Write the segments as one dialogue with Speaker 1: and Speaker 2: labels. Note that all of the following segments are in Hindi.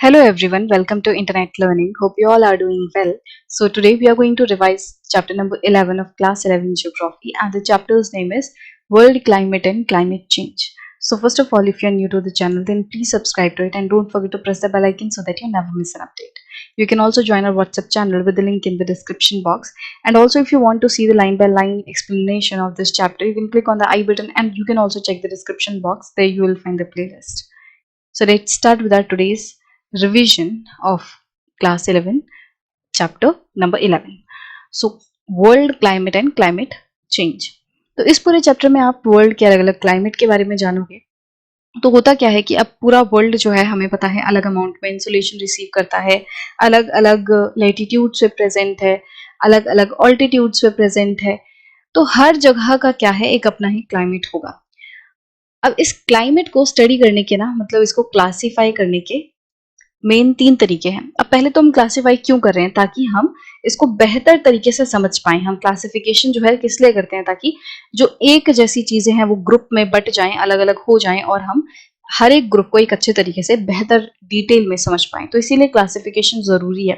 Speaker 1: Hello everyone, welcome to Internet Learning. Hope you all are doing well. So today we are going to revise chapter number 11 of class 11 geography, and the chapter's name is World Climate and Climate Change. So first of all, if you are new to the channel, then please subscribe to it and don't forget to press the bell icon so that you never miss an update. You can also join our WhatsApp channel with the link in the description box. And also if you want to see the line by line explanation of this chapter, you can click on the I button and you can also check the description box. There you will find the playlist. So let's start with our today's revision of class 11 chapter number 11. So world climate and climate change. तो इस पूरे चैप्टर में आप वर्ल्ड के अलग अलग क्लाइमेट के बारे में जानोगे। तो होता क्या है कि अब पूरा वर्ल्ड जो है हमें पता है अलग अमाउंट में इंसुलेशन रिसीव करता है, अलग अलग लेटीट्यूड पे प्रेजेंट है, अलग अलग ऑल्टीट्यूड्स पे प्रेजेंट है। तो हर जगह का क्या है, एक अपना ही क्लाइमेट होगा। अब इस क्लाइमेट को स्टडी करने के ना मतलब इसको क्लासीफाई करने के मेन 3 तरीके हैं। अब पहले तो हम क्लासीफाई क्यों कर रहे हैं, ताकि हम इसको बेहतर तरीके से समझ पाएं। हम क्लासिफिकेशन जो है किस लिए करते हैं, ताकि जो एक जैसी चीजें हैं वो ग्रुप में बट जाएं, अलग अलग हो जाएं और हम हर एक ग्रुप को एक अच्छे तरीके से बेहतर डिटेल में समझ पाएं। तो इसीलिए क्लासिफिकेशन जरूरी है।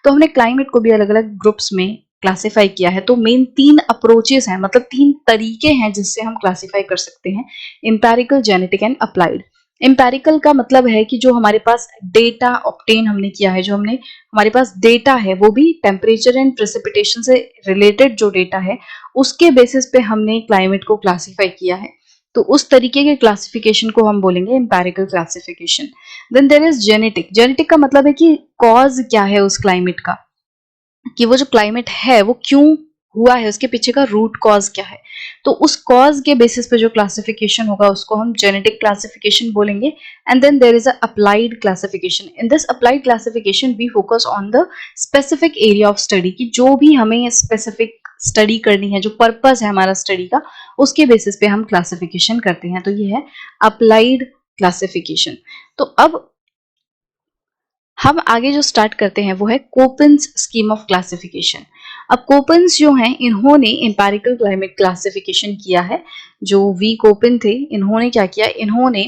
Speaker 1: तो हमने क्लाइमेट को भी अलग अलग ग्रुप्स में क्लासीफाई किया है। तो मेन 3 अप्रोचेस हैं, मतलब 3 तरीके हैं जिससे हम क्लासीफाई कर सकते हैं, empirical, genetic and applied. Empirical का मतलब है कि जो हमारे पास डेटा ऑब्टेन हमने किया है, जो हमारे पास डेटा है वो भी टेम्परेचर एंड प्रेसिपिटेशन से रिलेटेड जो डेटा है उसके बेसिस पे हमने क्लाइमेट को क्लासीफाई किया है। तो उस तरीके के क्लासिफिकेशन को हम बोलेंगे empirical classification. Then there is genetic. Genetic का मतलब है कि कॉज क्या है उस क्लाइमेट का, कि वो जो क्लाइमेट है वो क्यों हुआ है, उसके पीछे का रूट कॉज क्या है। तो उस कॉज के बेसिस पे जो क्लासिफिकेशन होगा उसको हम जेनेटिक क्लासिफिकेशन बोलेंगे। And then there is a applied classification. In this applied classification we focus on the specific area of study, कि जो भी हमें स्पेसिफिक स्टडी करनी है, जो पर्पस है हमारा स्टडी का, उसके बेसिस पे हम क्लासिफिकेशन करते हैं। तो ये है अप्लाइड क्लासिफिकेशन। तो अब हम आगे जो स्टार्ट करते हैं वो है कोपेन्स स्कीम ऑफ क्लासिफिकेशन। अब कोपेन्स जो हैं इन्होंने एम्पेरिकल क्लाइमेट क्लासिफिकेशन किया है। जो वी कोपेन थे, इन्होंने क्या किया, इन्होंने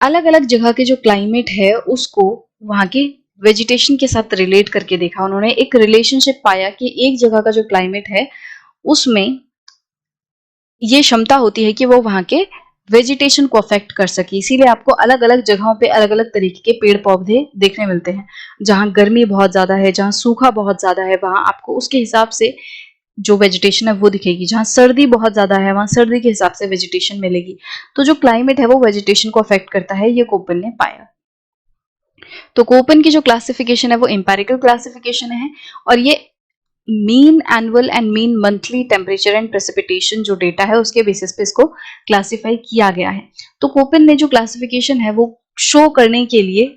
Speaker 1: अलग अलग जगह के जो क्लाइमेट है उसको वहां के वेजिटेशन के साथ रिलेट करके देखा। उन्होंने एक रिलेशनशिप पाया कि एक जगह का जो क्लाइमेट है उसमें ये क्षमता होती है कि वो वहां के वेजिटेशन को अफेक्ट कर सके। इसीलिए आपको अलग अलग जगहों पे अलग अलग तरीके के पेड़ पौधे देखने मिलते हैं। जहां गर्मी बहुत ज्यादा है, जहां सूखा बहुत ज्यादा है, वहां आपको उसके हिसाब से जो वेजिटेशन है वो दिखेगी। जहां सर्दी बहुत ज्यादा है वहां सर्दी के हिसाब से वेजिटेशन मिलेगी। तो जो क्लाइमेट है वो वेजिटेशन को अफेक्ट करता है, ये कोपेन ने पाया। तो कोपेन की जो क्लासिफिकेशन है वो एम्पेरिकल क्लासिफिकेशन है, और ये mean annual and mean monthly temperature and precipitation जो डेटा है उसके बेसिस पे इसको क्लासिफाई किया गया है। तो कोपेन ने जो क्लासिफिकेशन है वो शो करने के लिए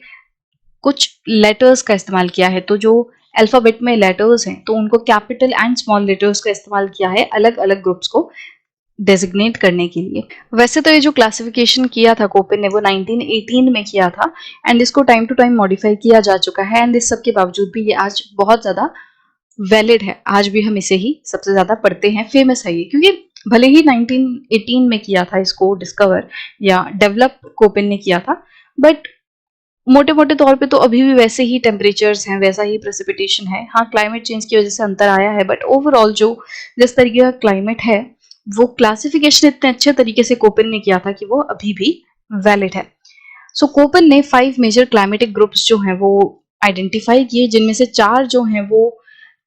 Speaker 1: कुछ लेटर्स का इस्तेमाल किया है। तो जो अल्फाबेट में लेटर्स हैं तो उनको कैपिटल एंड स्मॉल लेटर्स का इस्तेमाल किया है अलग अलग ग्रुप्स को डेजिग्नेट करने के लिए। वैसे तो ये जो क्लासिफिकेशन किया था कोपेन ने वो 1918 में किया था, एंड इसको टाइम टू टाइम मॉडिफाई किया जा चुका है। एंड इस सब के बावजूद भी ये आज बहुत ज्यादा वैलिड है। आज भी हम इसे ही सबसे ज्यादा पढ़ते हैं, फेमस है ये, क्योंकि भले ही 1918 में किया था इसको डिस्कवर या डेवलप कोपेन ने किया था, बट मोटे मोटे तौर पे तो अभी भी वैसे ही टेम्परेचर्स हैं, वैसा ही प्रेसिपिटेशन है। हाँ, क्लाइमेट चेंज की वजह से अंतर आया है, बट ओवरऑल जो जिस तरीके का क्लाइमेट है वो क्लासिफिकेशन इतने अच्छे तरीके से कोपेन ने किया था कि वो अभी भी वैलिड है। सो कोपेन ने 5 मेजर क्लाइमेटिक ग्रुप्स जो हैं वो आइडेंटिफाई किए, जिनमें से 4 जो हैं वो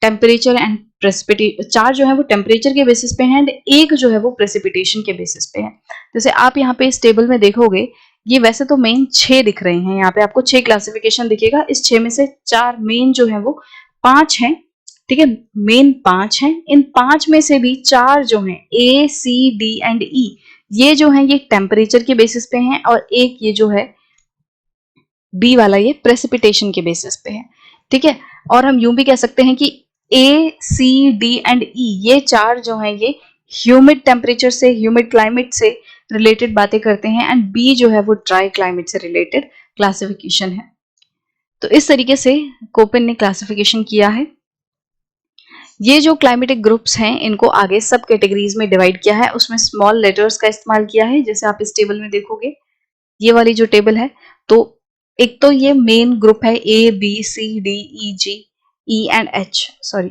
Speaker 1: टेम्परेचर एंड प्रेसिपिटेशन, 4 जो है वो टेम्परेचर के बेसिस पे हैं, एंड एक जो है वो प्रेसिपिटेशन के बेसिस पे है। जैसे आप यहाँ पे इस टेबल में देखोगे, ये वैसे तो मेन 6 दिख रहे हैं, यहाँ पे आपको 6 क्लासिफिकेशन दिखेगा। इस 6 में से 4 मेन जो है वो 5 हैं, ठीक है, मेन 5 हैं। इन 5 में से भी 4 जो हैं ए, सी, डी एंड ई, ये जो है ये टेम्परेचर के बेसिस पे हैं, और एक ये जो है बी वाला ये प्रेसिपिटेशन के बेसिस पे है, ठीक है। और हम यूं भी कह सकते हैं कि ए, सी, डी एंड ई, ये 4 जो हैं ये ह्यूमिड टेम्परेचर से, ह्यूमिड क्लाइमेट से रिलेटेड बातें करते हैं, एंड बी जो है वो ड्राई क्लाइमेट से रिलेटेड क्लासिफिकेशन है। तो इस तरीके से कोपेन ने क्लासिफिकेशन किया है। ये जो क्लाइमेटिक ग्रुप्स हैं इनको आगे सब कैटेगरीज में डिवाइड किया है, उसमें स्मॉल लेटर्स का इस्तेमाल किया है। जैसे आप इस टेबल में देखोगे, ये वाली जो टेबल है, तो एक तो ये मेन ग्रुप है A B C D E G E and H, sorry,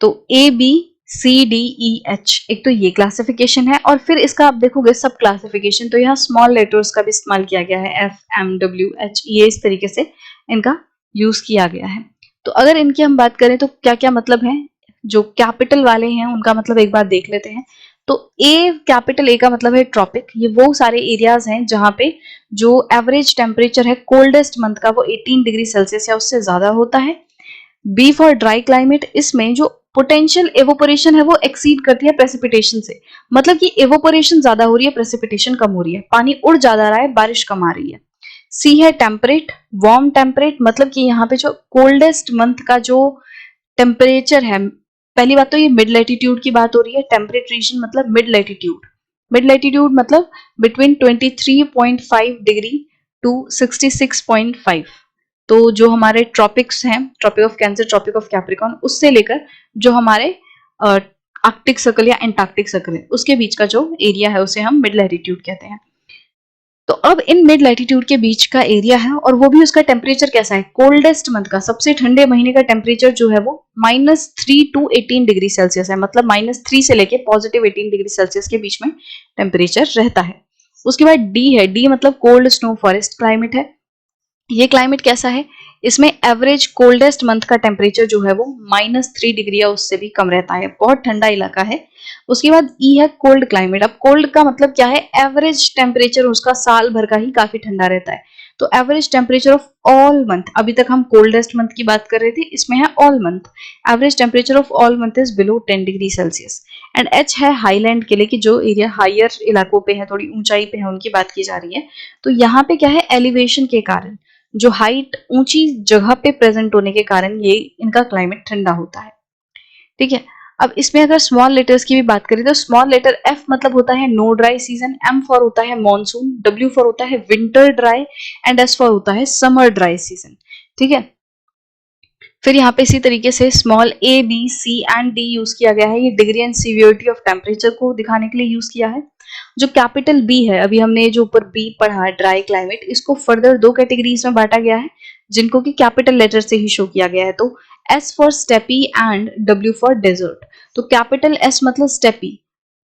Speaker 1: तो A B C D E H एक तो ये क्लासिफिकेशन है, और फिर इसका आप देखोगे सब क्लासिफिकेशन तो यहाँ स्मॉल लेटर्स का भी इस्तेमाल किया गया है, F M W H, ये इस तरीके से इनका यूज किया गया है। तो अगर इनकी हम बात करें तो क्या क्या मतलब है, जो कैपिटल वाले हैं उनका मतलब एक बार देख लेते हैं। तो ए, कैपिटल ए का मतलब है ट्रॉपिक, ये वो सारे एरियाज हैं जहाँ पे जो एवरेज टेम्परेचर है कोल्डेस्ट मंथ का वो 18 डिग्री सेल्सियस या उससे ज्यादा होता है। बी फॉर ड्राई क्लाइमेट, इसमें जो पोटेंशियल एवोपोरेशन है वो एक्सीड करती है प्रेसिपिटेशन से, मतलब कि एवोपोरेशन ज्यादा हो रही है, प्रेसिपिटेशन कम हो रही है, पानी उड़ ज्यादा रहा है, बारिश कम आ रही है। सी है टेम्परेट, वार्म टेम्परेट, मतलब कि यहाँ पे जो कोल्डेस्ट मंथ का जो टेम्परेचर है, पहली बात तो ये मिड लैटिट्यूड की बात हो रही है, टेम्परेट रीजन मतलब मिड लैटिट्यूड, मिड लैटिट्यूड मतलब बिटवीन 23.5 डिग्री टू 66.5। तो जो हमारे ट्रॉपिक्स हैं, tropic of Cancer, tropic of Capricorn, उससे लेकर जो हमारे आर्कटिक सर्कल या एंटार्क्टिक सर्कल है उसके बीच का जो एरिया है उसे हम मिड लैटिट्यूड कहते हैं। तो अब इन मिड लैटिट्यूड के बीच का एरिया है, और वो भी उसका टेम्परेचर कैसा है, कोल्डेस्ट मंथ का सबसे ठंडे महीने का टेम्परेचर जो है वो -3 टू 18 डिग्री सेल्सियस है, मतलब -3 से लेके पॉजिटिव 18 डिग्री सेल्सियस के बीच में टेम्परेचर रहता है। उसके बाद डी है, डी मतलब कोल्ड स्नो फॉरेस्ट क्लाइमेट है। ये क्लाइमेट कैसा है, इसमें एवरेज कोल्डेस्ट मंथ का टेम्परेचर जो है वो -3 डिग्री या उससे भी कम रहता है, बहुत ठंडा इलाका है। उसके बाद ई है कोल्ड क्लाइमेट। अब कोल्ड का मतलब क्या है, एवरेज टेम्परेचर उसका साल भर का ही काफी ठंडा रहता है। तो average temperature of all month, अभी तक हम कोल्डेस्ट मंथ की बात कर रहे थे, इसमें है all month, average temperature of all month is below 10 degree Celsius. And H है हाईलैंड के लिए, कि जो एरिया हायर इलाकों पे है, थोड़ी ऊंचाई पे है, उनकी बात की जा रही है। तो यहाँ पे क्या है, एलिवेशन के कारण, जो हाइट ऊंची जगह पे प्रेजेंट होने के कारण ये इनका क्लाइमेट ठंडा होता है। ठीक है, अब इसमें अगर स्मॉल लेटर्स की भी बात करें तो स्मॉल लेटर एफ मतलब होता है no dry season, M for होता है मॉनसून, डब्ल्यू फॉर होता है winter dry, and S for होता है समर ड्राई सीजन। ठीक है, फिर यहाँ पे इसी तरीके से small A B C and D use किया गया है, ये degree and severity of temperature को दिखाने के लिए यूज किया है। जो कैपिटल बी है, अभी हमने जो ऊपर बी पढ़ा ड्राई क्लाइमेट, इसको फर्दर दो कैटेगरीज में बांटा गया है जिनको कि कैपिटल लेटर से ही शो किया गया है। तो S for steppe and W for desert. तो कैपिटल एस मतलब स्टेपी,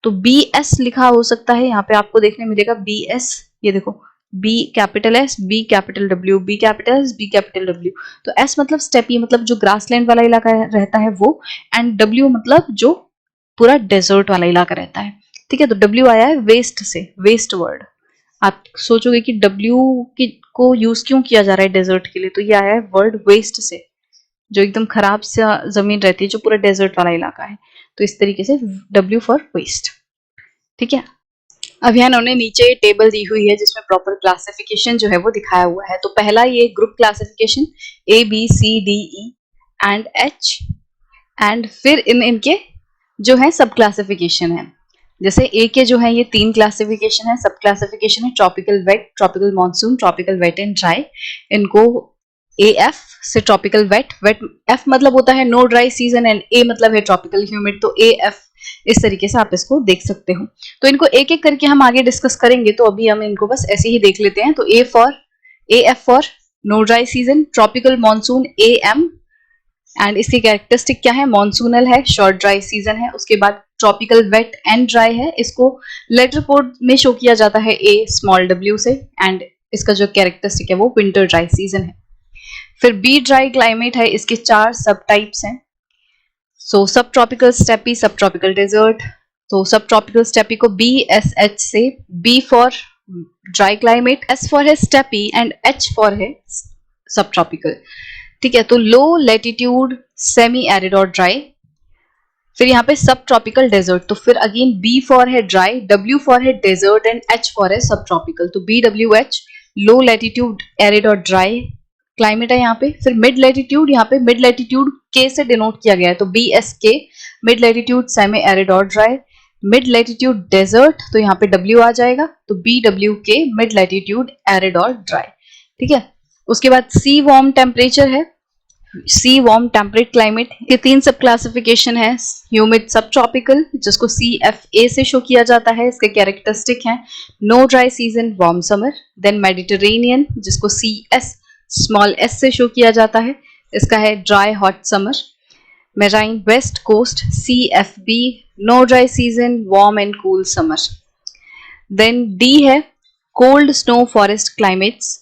Speaker 1: तो बी एस लिखा हो सकता है, यहाँ पे आपको देखने मिलेगा बी एस, ये देखो B capital S B capital W, B capital S B capital W. तो एस मतलब स्टेपी, मतलब जो ग्रासलैंड वाला इलाका रहता है वो, एंड डब्ल्यू मतलब जो पूरा डेजर्ट वाला इलाका रहता है। ठीक है, तो डब्ल्यू आया है वेस्ट से, वेस्ट वर्ड। आप सोचोगे कि डब्ल्यू को यूज क्यों किया जा रहा है डेजर्ट के लिए, तो ये आया है वर्ड वेस्ट से, जो एकदम खराब सा जमीन रहती है, जो पूरा डेजर्ट वाला इलाका है। तो इस तरीके से डब्ल्यू फॉर वेस्ट। ठीक है, अब यहाँ उन्होंने नीचे टेबल दी हुई है जिसमें प्रॉपर क्लासिफिकेशन जो है वो दिखाया हुआ है। तो पहला ये group classification A B C D E and H, and फिर इनके जो है सब क्लासिफिकेशन है। जैसे ए के जो है ये 3 क्लासिफिकेशन है, सब क्लासिफिकेशन है tropical wet, tropical monsoon, tropical wet and dry. इनको ए एफ से ट्रॉपिकल वेट, वेट एफ मतलब होता है नो ड्राई सीजन, एंड ए मतलब है ट्रॉपिकल ह्यूमिड, तो ए एफ इस तरीके से आप इसको देख सकते हो। तो इनको एक एक करके हम आगे डिस्कस करेंगे, तो अभी हम इनको बस ऐसे ही देख लेते हैं। तो A F for no dry season, tropical monsoon A M, and इसकी कैरेक्टरिस्टिक क्या है, मॉनसूनल है, शॉर्ट ड्राई सीजन है। उसके बाद ट्रॉपिकल वेट एंड ड्राई है, इसको लेटर कोड में शो किया जाता है ए स्मॉल डब्ल्यू से, एंड इसका जो कैरेक्टरिस्टिक है वो विंटर ड्राई सीजन है। फिर बी ड्राई क्लाइमेट है, इसके 4 सब टाइप्स हैं। So subtropical steppe, subtropical desert. तो सब ट्रॉपिकल स्टेपी को बी एस एच से, B for dry climate, S for है स्टेपी, एंड एच फॉर है सब ट्रॉपिकल। ठीक है, तो लो लैटिट्यूड सेमी एरिड और ड्राई। फिर यहाँ पे सब ट्रॉपिकल डेजर्ट, तो फिर अगेन बी फॉर है ड्राई, डब्ल्यू फॉर है डेजर्ट, एंड एच फॉर है सब ट्रॉपिकल। तो B W H low latitude arid और ड्राई क्लाइमेट है यहाँ पे। फिर मिड लैटिट्यूड, यहाँ पे मिड लैटिट्यूड के से डिनोट किया गया है, तो बी एस के मिड लैटिट्यूड सेमी एरिड और ड्राई। मिड लैटिट्यूड डेजर्ट, तो यहाँ पे डब्ल्यू आ जाएगा, तो बी डब्ल्यू के मिड लैटिट्यूड एरिड और ड्राई। ठीक है, उसके बाद सी वार्म टेम्परेचर है, सी वार्म टेम्परेट क्लाइमेट। ये 3 सब क्लासिफिकेशन है। ह्यूमिड सब ट्रॉपिकल जिसको CFA से शो किया जाता है, इसके कैरेक्टरिस्टिक हैं no dry season warm summer. Then Mediterranean जिसको CS स्मॉल s से शो किया जाता है, इसका है dry hot summer. Marine west coast CFB no dry season warm and cool summer. Then D है cold snow forest climates.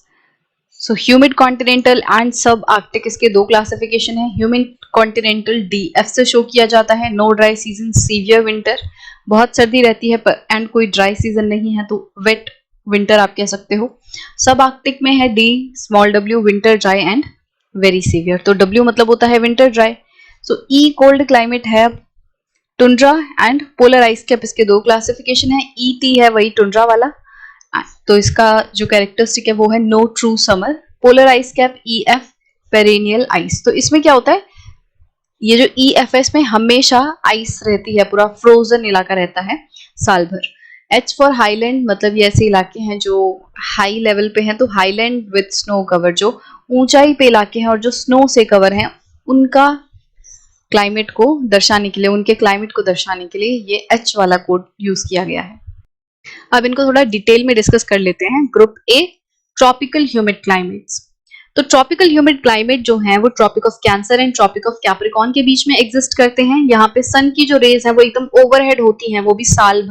Speaker 1: So humid continental and subarctic, इसके 2 क्लासिफिकेशन है। ह्यूमिड कॉन्टिनेंटल DF से शो किया जाता है, no dry season severe winter, बहुत सर्दी रहती है पर एंड कोई ड्राई सीजन नहीं है तो वेट विंटर आप कह सकते हो। सब आर्कटिक में है D small w winter dry and very severe, तो W मतलब होता है विंटर ड्राई। सो E कोल्ड क्लाइमेट है tundra and polar ice cap, इसके 2 क्लासिफिकेशन है। ET है वही टुंड्रा वाला, तो इसका जो कैरेक्टरिस्टिक है वो है no true summer. Polar ice cap EF perennial ice, तो इसमें क्या होता है, ये जो EF है इसमें हमेशा आइस रहती है, पूरा फ्रोजन इलाका रहता है साल भर। H फॉर हाईलैंड, मतलब ये ऐसे इलाके हैं जो हाई लेवल पे हैं, तो हाईलैंड विद स्नो कवर, जो ऊंचाई पे इलाके हैं और जो स्नो से कवर हैं उनका क्लाइमेट को दर्शाने के लिए, उनके क्लाइमेट को दर्शाने के लिए ये H वाला कोड यूज किया गया है। अब इनको थोड़ा डिटेल में डिस्कस कर लेते हैं। Group A tropical humid climates. तो ट्रॉपिकल ह्यूमिड क्लाइमेट जो है वो tropic of Cancer and tropic of Capricorn के बीच में एग्जिस्ट करते हैं। यहाँ पे सन की जो रेज है वो एकदम ओवरहेड होती हैं, वो भी साल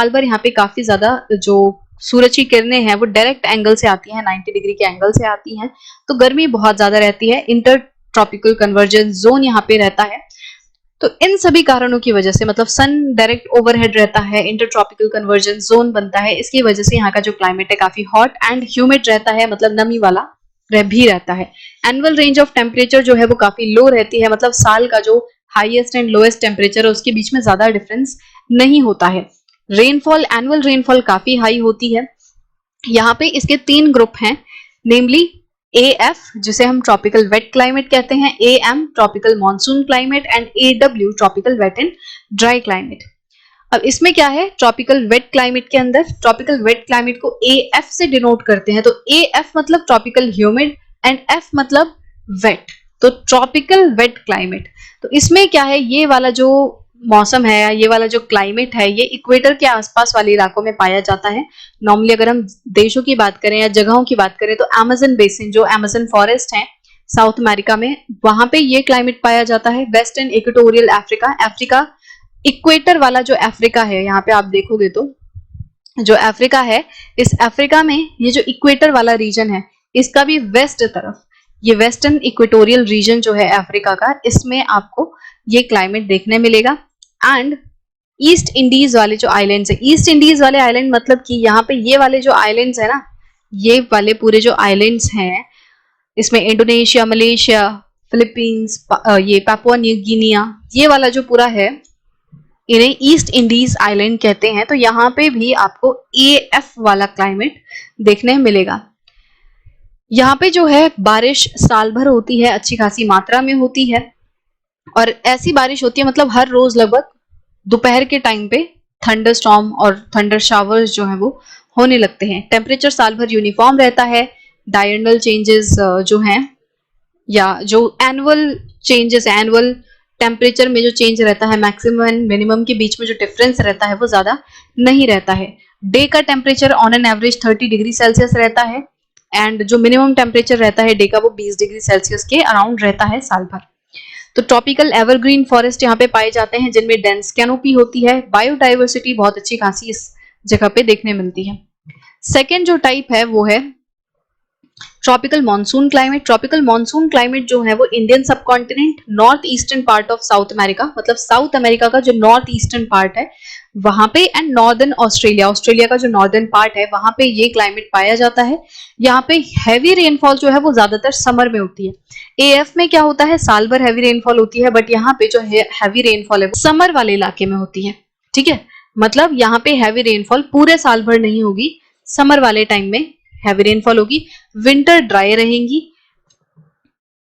Speaker 1: भर यहाँ पे काफी ज्यादा जो सूरज की किरणें हैं वो डायरेक्ट एंगल से आती हैं, 90 डिग्री के एंगल से आती हैं, तो गर्मी बहुत ज्यादा रहती है। इंटर ट्रॉपिकल कन्वर्जेंस जोन यहाँ पे रहता है। तो इन सभी कारणों की वजह से, मतलब सन डायरेक्ट ओवरहेड रहता है, इंटरट्रॉपिकल कन्वर्जेंस जोन बनता है, इसकी वजह से यहाँ का जो क्लाइमेट है काफी हॉट एंड ह्यूमिड रहता है, मतलब नमी वाला भी रहता है। एनुअल रेंज ऑफ टेम्परेचर जो है वो काफी लो रहती है, मतलब साल का जो हाईएस्ट एंड लोएस्ट टेम्परेचर है उसके बीच में ज्यादा डिफरेंस नहीं होता है। रेनफॉल, एनुअल रेनफॉल काफी हाई होती है। यहाँ पे इसके 3 ग्रुप हैं, नेमली AF जिसे हम ट्रॉपिकल वेट क्लाइमेट कहते हैं, AM tropical monsoon climate and AW tropical wet and dry climate. अब इसमें क्या है, ट्रॉपिकल वेट क्लाइमेट के अंदर ट्रॉपिकल वेट क्लाइमेट को AF से डिनोट करते हैं, तो AF मतलब ट्रॉपिकल ह्यूमिड एंड F मतलब वेट, तो ट्रॉपिकल वेट क्लाइमेट। तो इसमें क्या है, ये वाला जो मौसम है, ये वाला जो क्लाइमेट है, ये इक्वेटर के आसपास वाले इलाकों में पाया जाता है। नॉर्मली अगर हम देशों की बात करें या जगहों की बात करें तो अमेज़न बेसिन, जो अमेज़न फॉरेस्ट है साउथ अमेरिका में, वहां पे ये क्लाइमेट पाया जाता है। Western equatorial Africa, Africa equator वाला जो अफ्रीका है, यहाँ पे आप देखोगे तो जो अफ्रीका है, इस अफ्रीका में ये जो इक्वेटर वाला रीजन है इसका भी वेस्ट तरफ, ये वेस्टर्न इक्वेटोरियल रीजन जो है अफ्रीका का, इसमें आपको ये क्लाइमेट देखने मिलेगा। एंड ईस्ट इंडीज वाले जो आइलैंड्स है, ईस्ट इंडीज वाले आइलैंड मतलब कि यहाँ पे ये वाले जो आइलैंड्स है ना, ये वाले पूरे जो आइलैंड्स हैं, इसमें इंडोनेशिया, मलेशिया, फिलीपींस, ये पापुआ न्यू गिनिया, ये वाला जो पूरा है, इन्हें ईस्ट इंडीज आइलैंड कहते हैं। तो यहाँ पे भी आपको AF वाला क्लाइमेट देखने मिलेगा। यहाँ पे जो है बारिश साल भर होती है, अच्छी खासी मात्रा में होती है, और ऐसी बारिश होती है मतलब हर रोज लगभग दोपहर के टाइम पे थंडर स्टॉर्म और थंडर शावर्स जो है वो होने लगते हैं। टेम्परेचर साल भर यूनिफॉर्म रहता है। डायरनल चेंजेस जो हैं या जो एनुअल चेंजेस, एनुअल टेम्परेचर में जो चेंज रहता है, मैक्सिमम एंड मिनिमम के बीच में जो डिफरेंस रहता है वो ज्यादा नहीं रहता है। डे का temperature on an average 30 degree Celsius रहता है, एंड जो मिनिमम टेम्परेचर रहता है डे का वो 20 डिग्री सेल्सियस के अराउंड रहता है साल भर। तो ट्रॉपिकल एवरग्रीन फॉरेस्ट यहाँ पे पाए जाते हैं जिनमें डेंस कैनोपी होती है। बायोडाइवर्सिटी बहुत अच्छी खासी इस जगह पे देखने मिलती है। सेकेंड जो टाइप है वो है tropical monsoon climate. Tropical monsoon climate जो है वो Indian subcontinent, north eastern part of south America, मतलब साउथ अमेरिका का जो नॉर्थ ईस्टर्न पार्ट है वहां पे, एंड नॉर्दर्न ऑस्ट्रेलिया, ऑस्ट्रेलिया का जो नॉर्दर्न पार्ट है वहां पे ये क्लाइमेट पाया जाता है। यहाँ पे हैवी रेनफॉल जो है वो ज्यादातर समर में होती है। AF में क्या होता है, साल भर हैवी रेनफॉल होती है, बट यहाँ पे जो हैवी रेनफॉल है वो समर वाले इलाके में होती है। ठीक है, मतलब यहाँ पे हैवी रेनफॉल पूरे साल भर नहीं होगी, समर वाले टाइम में हैवी रेनफॉल होगी, विंटर ड्राई रहेंगी।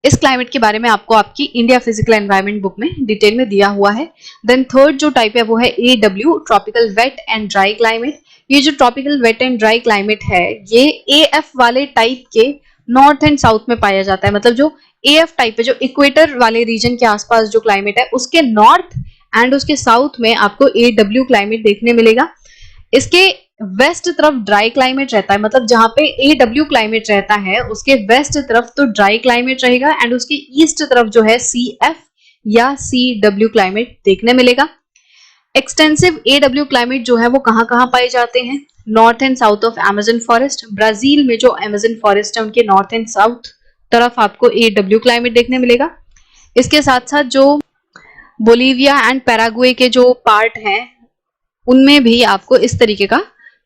Speaker 1: इस क्लाइमेट के बारे में आपको आपकी इंडिया फिजिकल एनवायरनमेंट बुक में डिटेल में दिया हुआ है। देन थर्ड जो टाइप है वो है AW tropical wet and dry climate. ये जो tropical wet and dry climate है ये AF वाले टाइप के नॉर्थ एंड साउथ में पाया जाता है। मतलब जो एएफ टाइप है, जो इक्वेटर वाले रीजन के आसपास जो क्लाइमेट है, उसके नॉर्थ एंड उसके साउथ में आपको एडब्ल्यू क्लाइमेट देखने मिलेगा। इसके वेस्ट तरफ ड्राई क्लाइमेट रहता है, मतलब जहां पे एडब्ल्यू क्लाइमेट रहता है उसके वेस्ट तरफ तो ड्राई क्लाइमेट रहेगा, एंड उसके ईस्ट तरफ जो है सीएफ या सीडब्ल्यू क्लाइमेट देखने मिलेगा। एक्सटेंसिव एडब्ल्यू क्लाइमेट जो है वो कहाँ कहाँ पाए जाते हैं? North and south of Amazon forest. Brazil में जो अमेजन फॉरेस्ट है उनके नॉर्थ एंड साउथ तरफ आपको एडब्ल्यू क्लाइमेट देखने मिलेगा। इसके साथ साथ जो बोलीविया एंड पैराग्वे के जो पार्ट हैं उनमें भी आपको इस तरीके का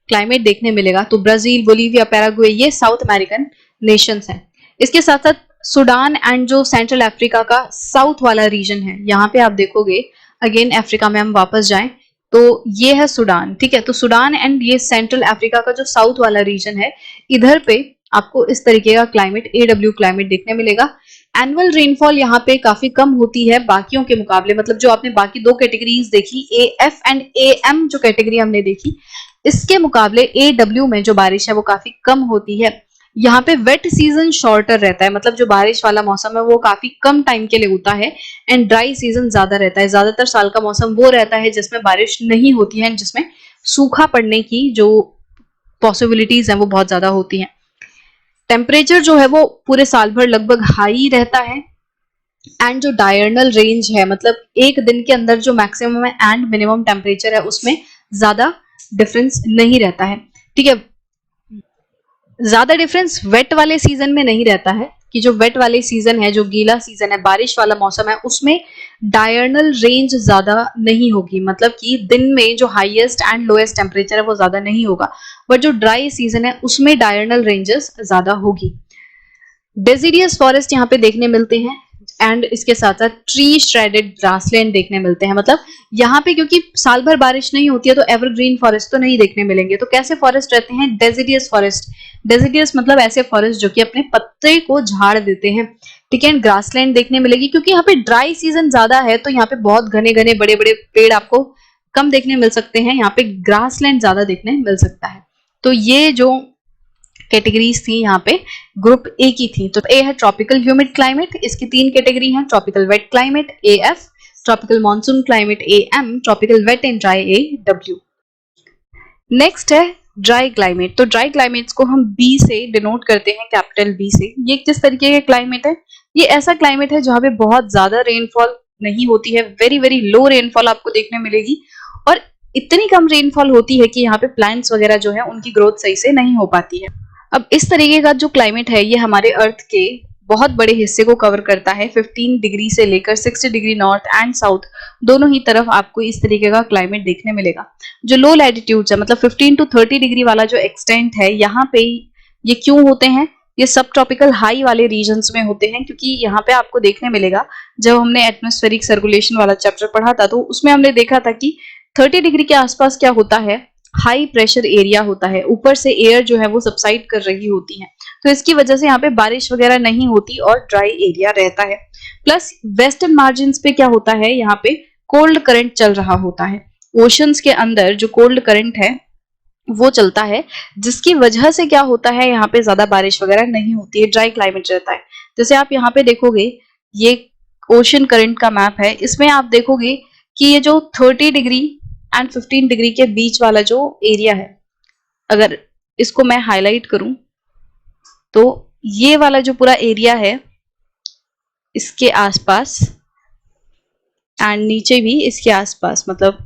Speaker 1: क्लाइमेट देखने मिलेगा। तो ब्राजील, बोलीविया, पैराग्वे ये साउथ अमेरिकन नेशंस हैं। इसके साथ साथ सूडान एंड जो सेंट्रल अफ्रीका का साउथ वाला रीजन है, यहाँ पे आप देखोगे अगेन अफ्रीका में हम वापस जाएं तो ये है सूडान, ठीक है। तो सूडान एंड ये सेंट्रल अफ्रीका का जो साउथ वाला रीजन है, इधर पे आपको इस तरीके का क्लाइमेट एडब्ल्यू क्लाइमेट देखने मिलेगा। एनुअल रेनफॉल यहाँ पे काफी कम होती है बाकियों के मुकाबले, मतलब जो आपने बाकी दो कैटेगरीज देखी, A F and A M जो कैटेगरी हमने देखी, इसके मुकाबले ए डब्ल्यू में जो बारिश है वो काफी कम होती है। यहाँ पे वेट सीजन शॉर्टर रहता है, मतलब जो बारिश वाला मौसम है वो काफी कम टाइम के लिए होता है, एंड ड्राई सीजन ज्यादा रहता है। ज्यादातर साल का मौसम वो रहता है जिसमें बारिश नहीं होती है, जिसमें सूखा पड़ने की जो पॉसिबिलिटीज है वो बहुत ज्यादा होती हैं। टेम्परेचर जो है वो पूरे साल भर लगभग हाई रहता है, एंड जो डायरनल रेंज है, मतलब एक दिन के अंदर जो मैक्सिमम एंड मिनिमम टेम्परेचर है उसमें ज्यादा डिफरेंस नहीं रहता है, ठीक है। ज्यादा डिफरेंस वेट वाले सीजन में नहीं रहता है, कि जो वेट वाले सीजन है, जो गीला सीजन है, बारिश वाला मौसम है, उसमें डायरनल रेंज ज्यादा नहीं होगी, मतलब कि दिन में जो हाईएस्ट एंड लोएस्ट टेम्परेचर है वो ज्यादा नहीं होगा, बट जो ड्राई सीजन है उसमें डायरनल रेंजेस ज्यादा होगी। डेसिडियस फॉरेस्ट यहाँ पे देखने मिलते हैं, एंड इसके साथ साथ ट्री श्रेडेड ग्रासलैंड देखने मिलते हैं। मतलब यहाँ पे क्योंकि साल भर बारिश नहीं होती है तो एवरग्रीन फॉरेस्ट तो नहीं देखने मिलेंगे। तो कैसे फॉरेस्ट रहते हैं? Deciduous forest. डेसिडियस मतलब ऐसे फॉरेस्ट जो कि अपने पत्ते को झाड़ देते हैं, ठीक है। ग्रासलैंड देखने मिलेगी क्योंकि यहाँ पे ड्राई सीजन ज्यादा है, तो यहाँ पे बहुत घने घने बड़े बड़े पेड़ आपको कम देखने मिल सकते हैं, यहाँ पे ग्रासलैंड ज्यादा देखने मिल सकता है। तो ये जो कैटेगरीज थी यहाँ पे ग्रुप ए की थी। तो ए है ट्रॉपिकल ह्यूमिड क्लाइमेट, इसकी तीन कैटेगरी हैं, tropical wet climate A F, tropical monsoon climate A M, tropical wet and dry A W. Next है ड्राई क्लाइमेट। तो ड्राई क्लाइमेट्स को हम बी से डिनोट करते हैं, कैपिटल बी से। ये किस तरीके का क्लाइमेट है? ये ऐसा क्लाइमेट है जहाँ पे बहुत ज्यादा रेनफॉल नहीं होती है, वेरी वेरी लो रेनफॉल आपको देखने मिलेगी, और इतनी कम रेनफॉल होती है कि यहाँ पे प्लांट्स वगैरह जो है उनकी ग्रोथ सही से नहीं हो पाती है। अब इस तरीके का जो क्लाइमेट है ये हमारे अर्थ के बहुत बड़े हिस्से को कवर करता है, 15 डिग्री से लेकर 60 डिग्री नॉर्थ एंड साउथ दोनों ही तरफ आपको इस तरीके का क्लाइमेट देखने मिलेगा। जो लो लैटिट्यूड्स है, मतलब 15 टू 30 डिग्री वाला जो एक्सटेंट है, यहाँ पे ये क्यों होते हैं? ये सब ट्रॉपिकल हाई वाले रीजन्स में होते हैं, क्योंकि यहाँ पे आपको देखने मिलेगा, जब हमने एटमॉस्फेरिक सर्कुलेशन वाला चैप्टर पढ़ा था तो उसमें हमने देखा था कि 30 डिग्री के आसपास क्या होता है, हाई प्रेशर एरिया होता है, ऊपर से एयर जो है वो सबसाइड कर रही होती है, तो इसकी वजह से यहाँ पे बारिश वगैरह नहीं होती और ड्राई एरिया रहता है। प्लस वेस्टर्न मार्जिन पे क्या होता है, यहाँ पे कोल्ड करंट चल रहा होता है, ओशंस के अंदर जो कोल्ड करंट है वो चलता है, जिसकी वजह से क्या होता है, यहाँ पे ज्यादा बारिश वगैरह नहीं होती है, ड्राई क्लाइमेट रहता है। जैसे आप यहाँ पे देखोगे, ये ओशन करंट का मैप है, इसमें आप देखोगे कि ये जो 30 डिग्री एंड 15 डिग्री के बीच वाला जो एरिया है, अगर इसको मैं हाईलाइट करूं तो ये वाला जो पूरा एरिया है इसके आसपास एंड नीचे भी इसके आसपास, मतलब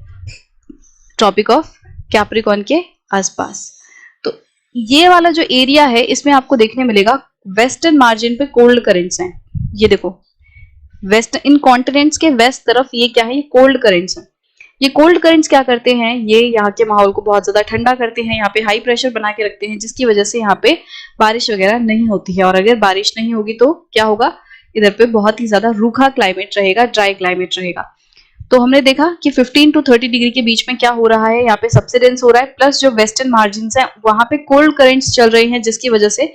Speaker 1: ट्रॉपिक ऑफ कैप्रिकॉर्न के आसपास, तो ये वाला जो एरिया है इसमें आपको देखने मिलेगा वेस्टर्न मार्जिन पे कोल्ड करंट्स हैं। ये देखो, वेस्ट इन कॉन्टिनेंट्स के वेस्ट तरफ ये क्या है, ये कोल्ड करंट्स हैं। ये कोल्ड करंट्स क्या करते हैं, ये यहाँ के माहौल को बहुत ज्यादा ठंडा करते हैं, यहाँ पे हाई प्रेशर बना के रखते हैं, जिसकी वजह से यहाँ पे बारिश वगैरह नहीं होती है। और अगर बारिश नहीं होगी तो क्या होगा, इधर पे बहुत ही ज्यादा रूखा क्लाइमेट रहेगा, ड्राई क्लाइमेट रहेगा। तो हमने देखा कि 15 टू 30 डिग्री के बीच में क्या हो रहा है, यहाँ पे सबसिडेंस हो रहा है, प्लस जो वेस्टर्न मार्जिन है वहां पे कोल्ड करंट्स चल रहे हैं, जिसकी वजह से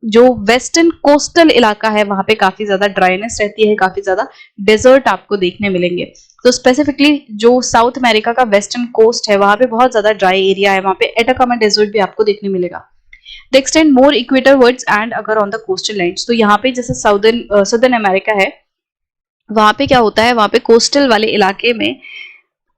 Speaker 1: जो वेस्टर्न कोस्टल इलाका है वहां पे काफी ज्यादा ड्राइनेस रहती है, काफी ज्यादा डेजर्ट आपको देखने मिलेंगे। तो स्पेसिफिकली जो साउथ अमेरिका का वेस्टर्न कोस्ट है वहां पे बहुत ज्यादा ड्राई एरिया है, वहां पे एटाकामा डेजर्ट भी आपको देखने मिलेगा। दे extend more equator words and अगर ऑन द कोस्टल लाइन्स, तो यहाँ पे जैसे सदर्न अमेरिका है, वहां पे क्या होता है, वहां पे कोस्टल वाले इलाके में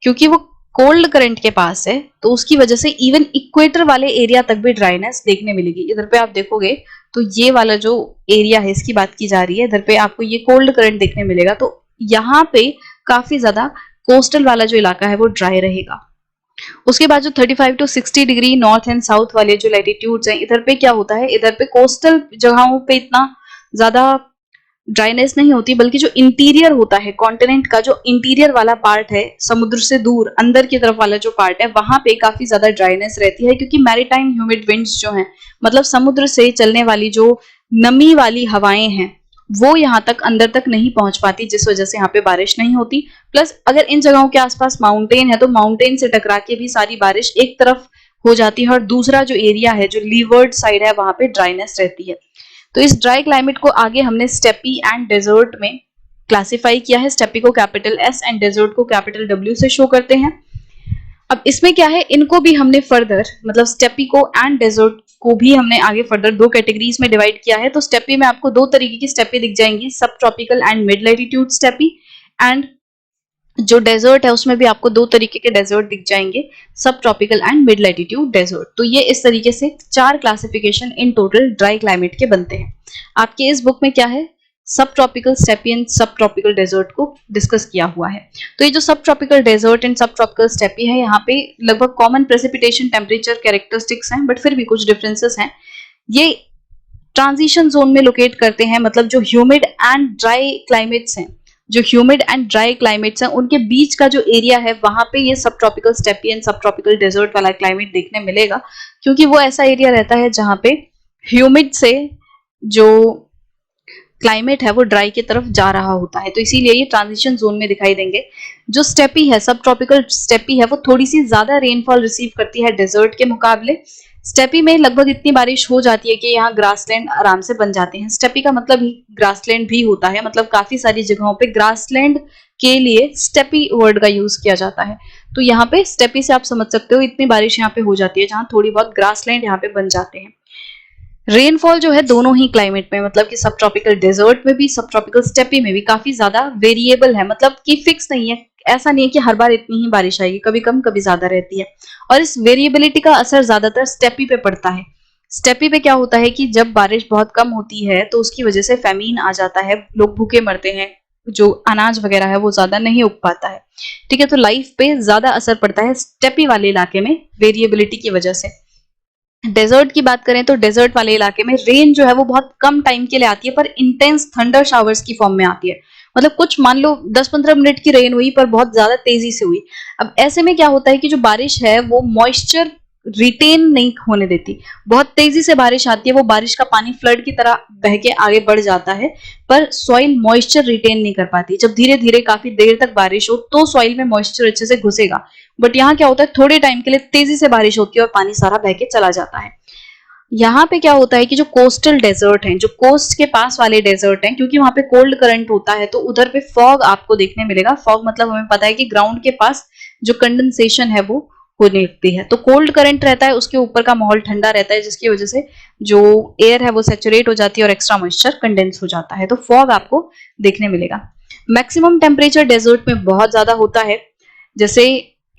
Speaker 1: क्योंकि वो कोल्ड करंट के पास है तो उसकी वजह से इवन इक्वेटर वाले एरिया तक भी ड्राइनेस देखने मिलेगी। इधर पे आप देखोगे तो ये वाला जो एरिया है इसकी बात की जा रही है, इधर पे आपको ये कोल्ड करंट देखने मिलेगा, तो यहाँ पे काफी ज्यादा कोस्टल वाला जो इलाका है वो ड्राई रहेगा। उसके बाद जो 35 to 60 degree north and south वाले जो लैटिट्यूड्स हैं, इधर पे क्या होता है, इधर पे कोस्टल जगहों पे इतना ज्यादा ड्राइनेस नहीं होती, बल्कि जो इंटीरियर होता है कॉन्टिनेंट का, जो इंटीरियर वाला पार्ट है समुद्र से दूर अंदर की तरफ वाला जो पार्ट है, वहां पे काफी ज्यादा ड्राइनेस रहती है, क्योंकि मैरीटाइम ह्यूमिड विंड्स जो हैं, मतलब समुद्र से चलने वाली जो नमी वाली हवाएं हैं वो यहाँ तक अंदर तक नहीं पहुंच पाती, जिस वजह से यहाँ पे बारिश नहीं होती। प्लस अगर इन जगहों के आसपास माउंटेन है तो माउंटेन से टकरा के भी सारी बारिश एक तरफ हो जाती है, और दूसरा जो एरिया है जो लीवर्ड साइड है वहां पे ड्राइनेस रहती है। तो इस ड्राई क्लाइमेट को आगे हमने स्टेपी एंड डेजर्ट में क्लासिफाई किया है। स्टेपी को कैपिटल एस एंड डेजर्ट को कैपिटल डब्ल्यू से शो करते हैं। अब इसमें क्या है, इनको भी हमने फर्दर, मतलब स्टेपी को एंड डेजर्ट को भी हमने आगे फर्दर दो कैटेगरीज में डिवाइड किया है। तो स्टेपी में आपको दो तरीके की स्टेपी दिख जाएंगी, सब tropical and mid latitude steppe, and जो डेजर्ट है उसमें भी आपको दो तरीके के डेजर्ट दिख जाएंगे, subtropical and mid latitude desert. तो ये इस तरीके से चार classification in total dry climate के बनते हैं। आपके इस बुक में क्या है, सब ट्रॉपिकल स्टेपी एंड सब ट्रॉपिकल डेजर्ट को डिस्कस किया हुआ है। तो ये जो सब ट्रॉपिकल डेजर्ट एंड सब ट्रॉपिकल स्टेपी है, यहाँ पे लगभग कॉमन प्रेसिपिटेशन टेम्परेचर कैरेक्टरिस्टिक्स हैं, बट फिर भी कुछ डिफरेंसेस हैं। ये ट्रांजिशन जोन में लोकेट करते हैं, मतलब जो ह्यूमिड एंड ड्राई क्लाइमेट्स हैं, जो ह्यूमिड एंड ड्राई क्लाइमेट्स हैं उनके बीच का जो एरिया है वहां पे ये सब ट्रॉपिकल स्टेपी एंड सब ट्रॉपिकल डेजर्ट वाला क्लाइमेट देखने मिलेगा, क्योंकि वो ऐसा एरिया रहता है जहां पे ह्यूमिड से जो क्लाइमेट है वो ड्राई की तरफ जा रहा होता है, तो इसीलिए ये ट्रांजिशन जोन में दिखाई देंगे। जो स्टेपी है, सब ट्रॉपिकल स्टेपी है, वो थोड़ी सी ज्यादा रेनफॉल रिसीव करती है डेजर्ट के मुकाबले। स्टेपी में लगभग इतनी बारिश हो जाती है कि यहाँ ग्रासलैंड आराम से बन जाते हैं। स्टेपी का मतलब ही ग्रासलैंड भी होता है, मतलब काफी सारी जगहों पे ग्रासलैंड के लिए स्टेपी वर्ड का यूज किया जाता है। तो यहाँ पे स्टेपी से आप समझ सकते हो इतनी बारिश यहाँ पे हो जाती है जहाँ थोड़ी बहुत ग्रासलैंड यहाँ पे बन जाते हैं। रेनफॉल जो है दोनों ही क्लाइमेट में, मतलब कि सब ट्रॉपिकल डेजर्ट में भी सब ट्रॉपिकल स्टेपी में भी काफी ज्यादा वेरिएबल है, मतलब कि फिक्स नहीं है, ऐसा नहीं है कि हर बार इतनी ही बारिश आएगी, कभी कम कभी ज्यादा रहती है। और इस वेरिएबिलिटी का असर ज्यादातर स्टेपी पे पड़ता है। स्टेपी पे क्या होता है कि जब बारिश बहुत कम होती है तो उसकी वजह से फेमीन आ जाता है, लोग भूखे मरते हैं, जो अनाज वगैरह है वो ज्यादा नहीं उग पाता है। ठीक है, तो लाइफ पे ज्यादा असर पड़ता है स्टेपी वाले इलाके में वेरिएबिलिटी की वजह से। डेजर्ट की बात करें तो डेजर्ट वाले इलाके में रेन जो है वो बहुत कम टाइम के लिए आती है, पर इंटेंस थंडर शावर्स की फॉर्म में आती है, मतलब कुछ मान लो 10-15 मिनट की रेन हुई पर बहुत ज्यादा तेजी से हुई। अब ऐसे में क्या होता है कि जो बारिश है वो मॉइस्चर रिटेन नहीं होने देती, बहुत तेजी से बारिश आती है, वो बारिश का पानी फ्लड की तरह बह के आगे बढ़ जाता है, पर सॉइल मॉइस्चर रिटेन नहीं कर पाती। जब धीरे धीरे काफी देर तक बारिश हो तो सॉइल में मॉइस्चर अच्छे से घुसेगा, बट यहाँ क्या होता है थोड़े टाइम के लिए तेजी से बारिश होती है और पानी सारा बह के चला जाता है। यहाँ पे क्या होता है कि जो कोस्टल डेजर्ट हैं, जो कोस्ट के पास वाले डेजर्ट हैं, क्योंकि वहां पे कोल्ड करंट होता है तो उधर पे फॉग आपको देखने मिलेगा। फॉग मतलब हमें पता है कि ग्राउंड के पास जो कंडेंसेशन है वो होने लगती है, तो कोल्ड करंट रहता है, उसके ऊपर का माहौल ठंडा रहता है, जिसकी वजह से जो एयर है वो सैचुरेट हो जाती है और एक्स्ट्रा मॉइस्चर कंडेंस हो जाता है, तो फॉग आपको देखने मिलेगा। मैक्सिमम टेम्परेचर डेजर्ट में बहुत ज्यादा होता है, जैसे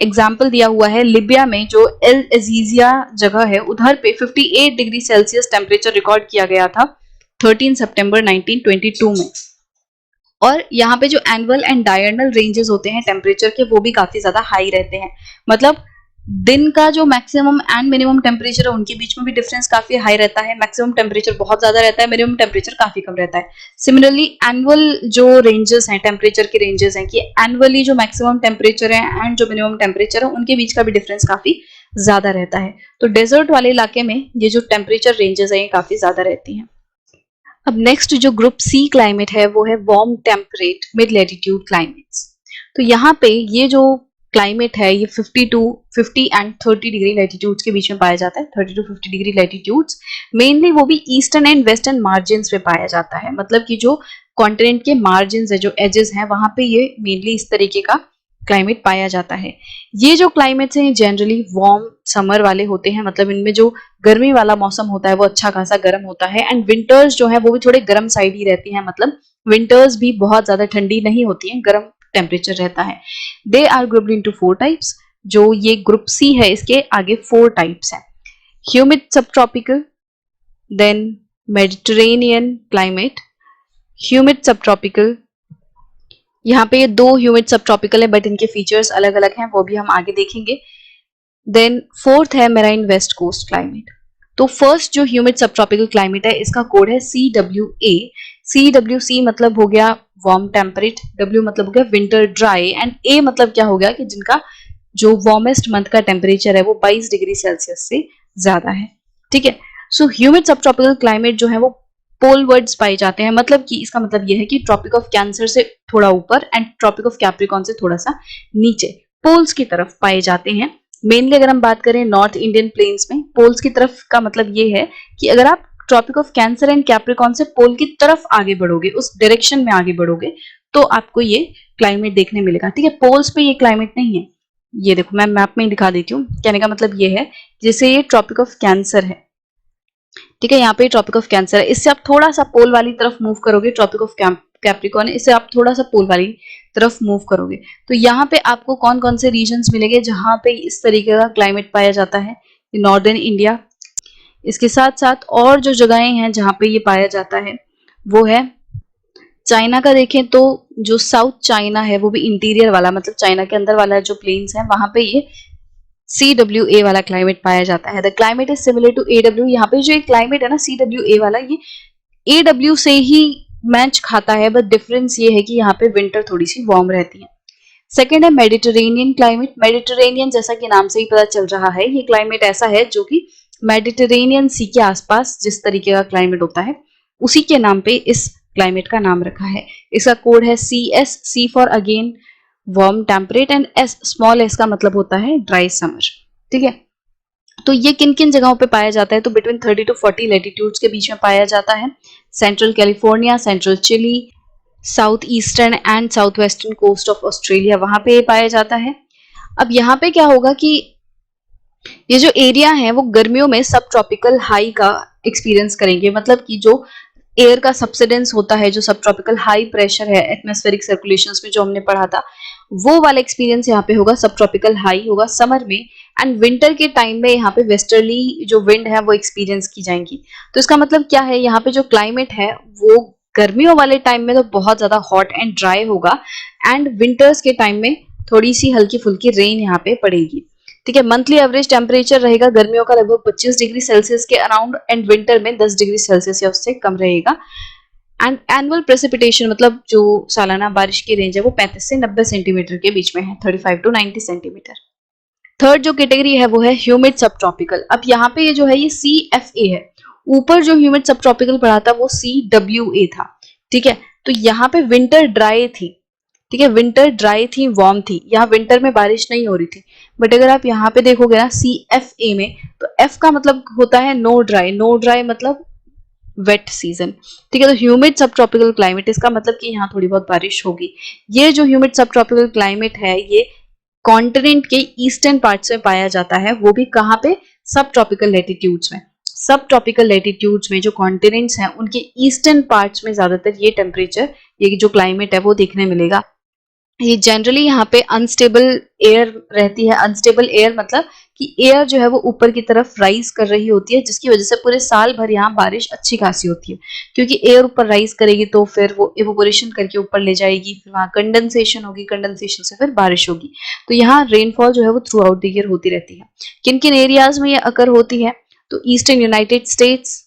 Speaker 1: एग्जाम्पल दिया हुआ है लिबिया में जो एल एजीजिया जगह है उधर पे 58 डिग्री सेल्सियस टेम्परेचर रिकॉर्ड किया गया था 13 सितंबर 1922 में। और यहाँ पे जो एनुअल एंड डायरनल रेंजेस होते हैं टेम्परेचर के वो भी काफी ज्यादा हाई रहते हैं, मतलब दिन का जो मैक्सिमम एंड मिनिमम टेम्परेचर है उनके बीच में भी डिफरेंस काफी हाई रहता है। मैक्सिमम टेम्परेचर बहुत ज्यादा रहता है, मिनिमम टेम्परेचर काफी कम रहता है। सिमिलरली एनुअल जो रेंजेस हैं, टेम्परेचर के रेंजेस हैं कि एनुअली जो मैक्सिमम टेम्परेचर है एंड जो मिनिमम टेम्परेचर है उनके बीच का भी डिफरेंस काफी ज्यादा रहता है। तो डेजर्ट वाले इलाके में ये जो टेम्परेचर रेंजेस है ये काफी ज्यादा रहती हैं। अब नेक्स्ट जो ग्रुप सी क्लाइमेट है वो है warm temperate mid latitude climates. तो यहाँ पे ये जो क्लाइमेट है ये 50 एंड 30 डिग्री लैटिट्यूड्स के बीच में पाया जाता है, 30 to 50 डिग्री लैटिट्यूड्स। मेनली वो भी ईस्टर्न एंड वेस्टर्न मार्जिन्स पे पाया जाता है, मतलब कि जो कॉन्टिनेंट के मार्जिन्स है, जो एजेस हैं, वहां पे ये मेनली इस तरीके का क्लाइमेट पाया जाता है। ये जो क्लाइमेट्स हैं जनरली वार्म समर वाले होते हैं, मतलब इनमें जो गर्मी वाला मौसम होता है वो अच्छा खासा गर्म होता है, एंड विंटर्स जो है वो भी थोड़े गर्म साइड ही रहती हैं, मतलब विंटर्स भी बहुत ज्यादा ठंडी नहीं होती हैं, गर्म टेम्परेचर रहता है। They are grouped into 4 types. जो ये ग्रुप सी है इसके आगे 4 टाइप्स हैं। Humid subtropical, then Mediterranean climate, humid subtropical. यहाँ पे ये 2 ह्यूमिड सब ट्रॉपिकल है बट इनके फीचर्स अलग अलग हैं, वो भी हम आगे देखेंगे। देन फोर्थ है मेराइन वेस्ट कोस्ट क्लाइमेट। तो फर्स्ट जो ह्यूमिड सब ट्रॉपिकल क्लाइमेट है इसका कोड है CWA। CWC मतलब हो गया वार्म टेम्परेट, W मतलब हो गया विंटर ड्राई, एंड A मतलब क्या हो गया कि जिनका जो वार्मेस्ट मंथ का टेम्परेचर है वो 22 डिग्री सेल्सियस से ज्यादा है। ठीक है, सो ह्यूमिड सब ट्रॉपिकल क्लाइमेट जो है वो पोलवर्ड्स पाए जाते हैं, मतलब कि इसका मतलब यह है कि ट्रॉपिक ऑफ कैंसर से थोड़ा ऊपर एंड ट्रॉपिक ऑफ कैप्रिकॉन से थोड़ा सा नीचे पोल्स की तरफ पाए जाते हैं। मेनली अगर हम बात करें नॉर्थ इंडियन प्लेन्स में, पोल्स की तरफ का मतलब ये है कि अगर आप tropic of Cancer and Capricorn से पोल की तरफ आगे बढ़ोगे, उस डायरेक्शन में आगे बढ़ोगे, तो आपको ये क्लाइमेट देखने मिलेगा। ठीक है, पोल्स पे ये क्लाइमेट नहीं है। ये देखो मैं मैप में दिखा देती हूँ। कहने का मतलब ये है जैसे ये ट्रॉपिक ऑफ कैंसर है, ठीक है, यहाँ पे ट्रॉपिक ऑफ कैंसर है, इससे आप थोड़ा सा पोल वाली तरफ मूव करोगे, ट्रॉपिक ऑफ कैप्रिकॉन है, इससे आप थोड़ा सा पोल वाली तरफ मूव करोगे, तो यहाँ पे आपको कौन कौन से रीजन्स मिलेंगे जहां पे इस तरीके का क्लाइमेट पाया जाता है। नॉर्दर्न इंडिया, इसके साथ साथ और जो जगहें हैं जहां पे ये पाया जाता है वो है चाइना का। देखें तो जो साउथ चाइना है वो भी इंटीरियर वाला, मतलब चाइना के अंदर वाला जो प्लेन्स है वहां पे ये CWA वाला क्लाइमेट पाया जाता है। The climate is similar to AW। यहाँ पे जो क्लाइमेट है ना CWA वाला, ये AW से ही मैच खाता है, बट डिफरेंस ये है कि यहाँ पे विंटर थोड़ी सी वार्म रहती है। सेकेंड है मेडिटेरेनियन क्लाइमेट। मेडिटेरेनियन जैसा कि नाम से ही पता चल रहा है, ये क्लाइमेट ऐसा है जो कि मेडिटेरेनियन सी के आसपास जिस तरीके का क्लाइमेट होता है उसी के नाम पे इस क्लाइमेट का नाम रखा है। इसका कोड है CS, C for again warm temperate, and S small s का मतलब होता है ड्राई समर। ठीक है, तो ये किन किन जगहों पे पाया जाता है, तो बिटवीन 30 to 40 लेटीट्यूड्स के बीच में पाया जाता है। Central California, central Chile, south eastern and south western coast of Australia, वहां पे पाया जाता है। अब यहाँ पे क्या होगा कि ये जो एरिया है वो गर्मियों में सब ट्रॉपिकल हाई का एक्सपीरियंस करेंगे, मतलब कि जो एयर का सब्सिडेंस होता है, जो सब ट्रॉपिकल हाई प्रेशर है एटमॉस्फेरिक सर्कुलेशंस में जो हमने पढ़ा था, वो वाला एक्सपीरियंस यहाँ पे होगा, सब ट्रॉपिकल हाई होगा समर में, एंड विंटर के टाइम में यहाँ पे वेस्टर्ली जो विंड है वो एक्सपीरियंस की जाएंगी। तो इसका मतलब क्या है, यहाँ पे जो क्लाइमेट है वो गर्मियों वाले टाइम में तो बहुत ज्यादा हॉट एंड ड्राई होगा, एंड विंटर्स के टाइम में थोड़ी सी हल्की फुल्की रेन यहाँ पे पड़ेगी। ठीक है, मंथली एवरेज टेम्परेचर रहेगा गर्मियों का लगभग 25 डिग्री सेल्सियस के अराउंड, एंड विंटर में 10 डिग्री सेल्सियस या उससे कम रहेगा। एंड एनुअल प्रेसिपिटेशन मतलब जो सालाना बारिश की रेंज है वो 35 से 90 सेंटीमीटर के बीच में है, 35 to 90 सेंटीमीटर। थर्ड जो कैटेगरी है वो है ह्यूमिड सब ट्रॉपिकल। अब यहाँ पे ये जो है ये CFA है, ऊपर जो ह्यूमिड सब ट्रॉपिकल पढ़ा था वो CWA था। ठीक है, तो यहाँ पे विंटर ड्राई थी। ठीक है, विंटर ड्राई थी, वार्म थी, यहाँ विंटर में बारिश नहीं हो रही थी। बट अगर आप यहाँ पे देखोगे ना CFA में, तो F का मतलब होता है नो ड्राई, नो ड्राई मतलब वेट सीजन। ठीक है, तो ह्यूमिड सब ट्रॉपिकल क्लाइमेट, इसका मतलब कि यहाँ थोड़ी बहुत बारिश होगी। ये जो ह्यूमिड सब ट्रॉपिकल क्लाइमेट है ये कॉन्टिनेंट के ईस्टर्न पार्ट्स में पाया जाता है, वो भी कहाँ पे, सब ट्रॉपिकल लेटीट्यूड्स में। सब ट्रॉपिकल लेटीट्यूड्स में जो कॉन्टिनेंट्स हैं उनके ईस्टर्न पार्ट्स में ज्यादातर ये टेम्परेचर, ये जो क्लाइमेट है वो देखने मिलेगा। ये जनरली यहाँ पे अनस्टेबल एयर रहती है। अनस्टेबल एयर मतलब कि एयर जो है वो ऊपर की तरफ राइज कर रही होती है, जिसकी वजह से पूरे साल भर यहाँ बारिश अच्छी खासी होती है, क्योंकि एयर ऊपर राइज करेगी तो फिर वो इवोपोरेशन करके ऊपर ले जाएगी, फिर वहाँ कंडेंसेशन होगी, कंडेंसेशन से फिर बारिश होगी। तो यहाँ रेनफॉल जो है वो थ्रू आउट द ईयर होती रहती है। किन किन एरियाज में ये अकर होती है, तो ईस्टर्न यूनाइटेड स्टेट्स,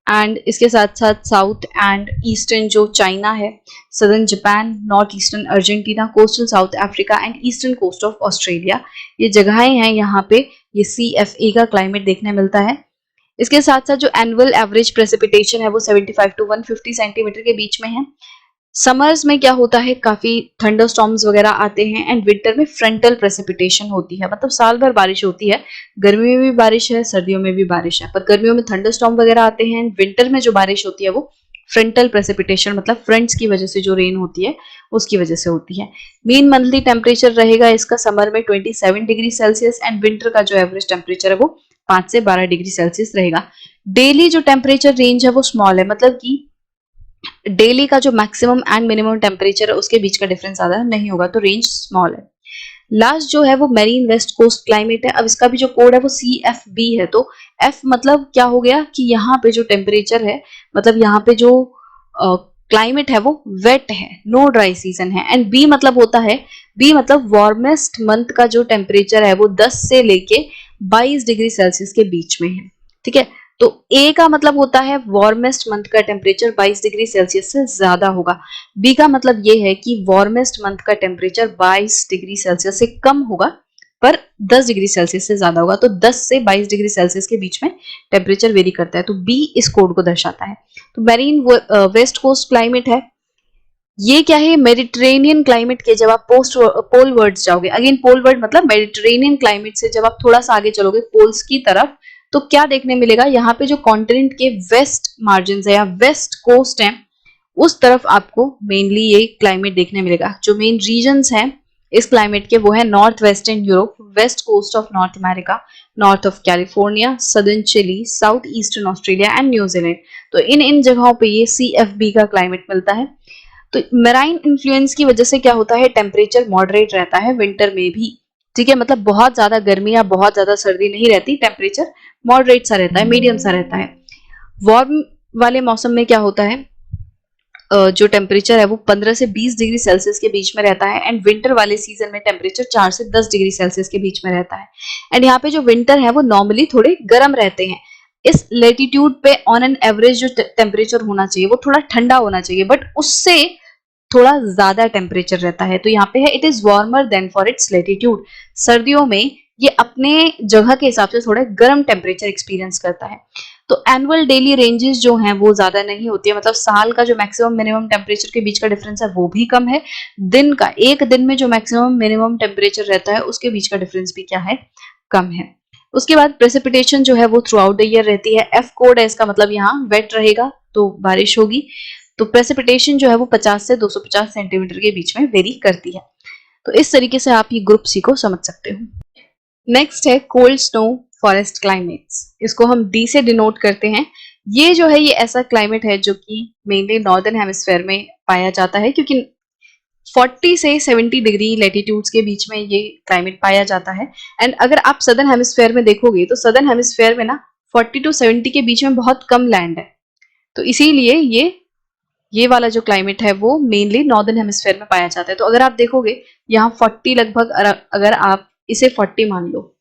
Speaker 1: एंड इसके साथ साथ साउथ एंड ईस्टर्न जो चाइना है, southern Japan, north eastern Argentina, coastal South Africa and eastern coast of Australia, ये जगहें हैं यहाँ पे ये CFA का क्लाइमेट देखने मिलता है। इसके साथ साथ जो एनुअल एवरेज प्रेसिपिटेशन है वो 75 to 150 सेंटीमीटर के बीच में है। समर्स में क्या होता है, काफी थंडर स्टॉर्म्स वगैरह आते हैं, एंड विंटर में फ्रंटल प्रेसिपिटेशन होती है, मतलब साल भर बारिश होती है। गर्मी में भी बारिश है, सर्दियों में भी बारिश है, पर गर्मियों में थंडर स्टॉर्म वगैरह आते हैं, विंटर में जो बारिश होती है वो फ्रंटल प्रेसिपिटेशन मतलब फ्रंट्स की वजह से जो रेन होती है उसकी वजह से होती है। मीन मंथली टेम्परेचर रहेगा इसका समर में 27 डिग्री सेल्सियस एंड विंटर का जो एवरेज टेम्परेचर है वो 5 से 12 डिग्री सेल्सियस रहेगा। डेली जो टेम्परेचर रेंज है वो स्मॉल है, मतलब कि डेली का जो मैक्सिमम एंड मिनिमम टेम्परेचर है उसके बीच का डिफरेंस ज्यादा नहीं होगा, तो रेंज स्मॉल है। लास्ट जो है वो मेरीन वेस्ट कोस्ट क्लाइमेट है। अब इसका भी जो कोड है वो CFB है। तो F मतलब क्या हो गया कि यहाँ पे जो टेम्परेचर है, मतलब यहाँ पे जो क्लाइमेट है वो वेट है, नो ड्राई सीजन है। एंड B मतलब होता है, B मतलब वार्मेस्ट मंथ का जो टेम्परेचर है वो 10 से लेके 22 डिग्री सेल्सियस के बीच में है। ठीक है, तो A का मतलब होता है वार्मेस्ट मंथ का टेम्परेचर 22 डिग्री सेल्सियस से ज्यादा होगा। B का मतलब ये है कि वार्मेस्ट मंथ का टेम्परेचर 22 डिग्री सेल्सियस से कम होगा पर 10 डिग्री सेल्सियस से ज्यादा होगा। तो 10 से 22 डिग्री सेल्सियस के बीच में टेम्परेचर वेरी करता है, तो B इस कोड को दर्शाता है। तो मेरीन वेस्ट कोस्ट क्लाइमेट है, ये क्या है, मेडिटेरेनियन क्लाइमेट के जब आप पोस्ट पोल वर्ड्स जाओगे, अगेन पोल वर्ड मतलब मेडिटेरेनियन क्लाइमेट से जब आप थोड़ा सा आगे चलोगे पोल्स की तरफ, तो क्या देखने मिलेगा, यहाँ पे जो कॉन्टिनेंट के वेस्ट मार्जिन है या वेस्ट कोस्ट है उस तरफ आपको मेनली ये क्लाइमेट देखने मिलेगा। जो मेन रीजन्स हैं इस क्लाइमेट के वो है north western Europe, west coast of north America, north of California, southern Chile, south eastern Australia and New Zealand. तो इन जगहों पे ये CFB का क्लाइमेट मिलता है। तो मेराइन इन्फ्लुएंस की वजह से क्या होता है, टेम्परेचर मॉडरेट रहता है विंटर में भी। ठीक है, मतलब बहुत ज्यादा गर्मी या बहुत ज्यादा सर्दी नहीं रहती, टेम्परेचर मॉडरेट सा रहता है, मीडियम सा रहता है। वार्म वाले मौसम में क्या होता है, जो टेम्परेचर है वो 15 से 20 डिग्री सेल्सियस के बीच में रहता है। एंड विंटर वाले सीजन में टेम्परेचर 4 से 10 डिग्री सेल्सियस के बीच में रहता है। एंड यहाँ पे जो विंटर है वो नॉर्मली थोड़े गर्म रहते हैं। इस लेटीट्यूड पे ऑन एन एवरेज जो टेम्परेचर होना चाहिए वो थोड़ा ठंडा होना चाहिए, बट उससे थोड़ा ज्यादा टेम्परेचर रहता है। तो यहाँ पे है it is warmer than for its latitude. सर्दियों में ये अपने जगह के हिसाब से थोड़ा गर्म टेम्परेचर एक्सपीरियंस करता है। तो एनुअल डेली रेंजेस जो हैं वो ज्यादा नहीं होती है, मतलब साल का जो मैक्सिमम मिनिमम टेम्परेचर के बीच का डिफरेंस है वो भी कम है। दिन का, एक दिन में जो मैक्सिमम मिनिमम टेम्परेचर रहता है उसके बीच का डिफरेंस भी क्या है, कम है। उसके बाद प्रेसिपिटेशन जो है वो थ्रू आउट द ईयर रहती है। F कोड है इसका, मतलब यहाँ वेट रहेगा तो बारिश होगी। तो प्रेसिपिटेशन जो है वो 50 से 250 सेंटीमीटर के बीच में वेरी करती है। तो इस तरीके से आप ये ग्रुप सी को समझ सकते हो। नेक्स्ट है कोल्ड स्नो फॉरेस्ट क्लाइमेट्स, इसको हम D से डिनोट करते हैं। ये जो है ये ऐसा क्लाइमेट है जो कि मेनली नॉर्दर्न हेमिस्फेयर में पाया जाता है, क्योंकि 40 से 70 डिग्री लेटीट्यूड्स के बीच में ये क्लाइमेट पाया जाता है। एंड अगर आप सदर्न हेमिस्फेयर में देखोगे तो सदर्न हेमिस्फेयर में ना 40 टू 70 के बीच में बहुत कम लैंड है, तो इसीलिए ये वाला जो क्लाइमेट है वो मेनली नॉर्दर्न हेमिस्फेयर में पाया जाता है। तो अगर आप देखोगे यहाँ 40 लगभग, अगर आप इसे 40 मान लो,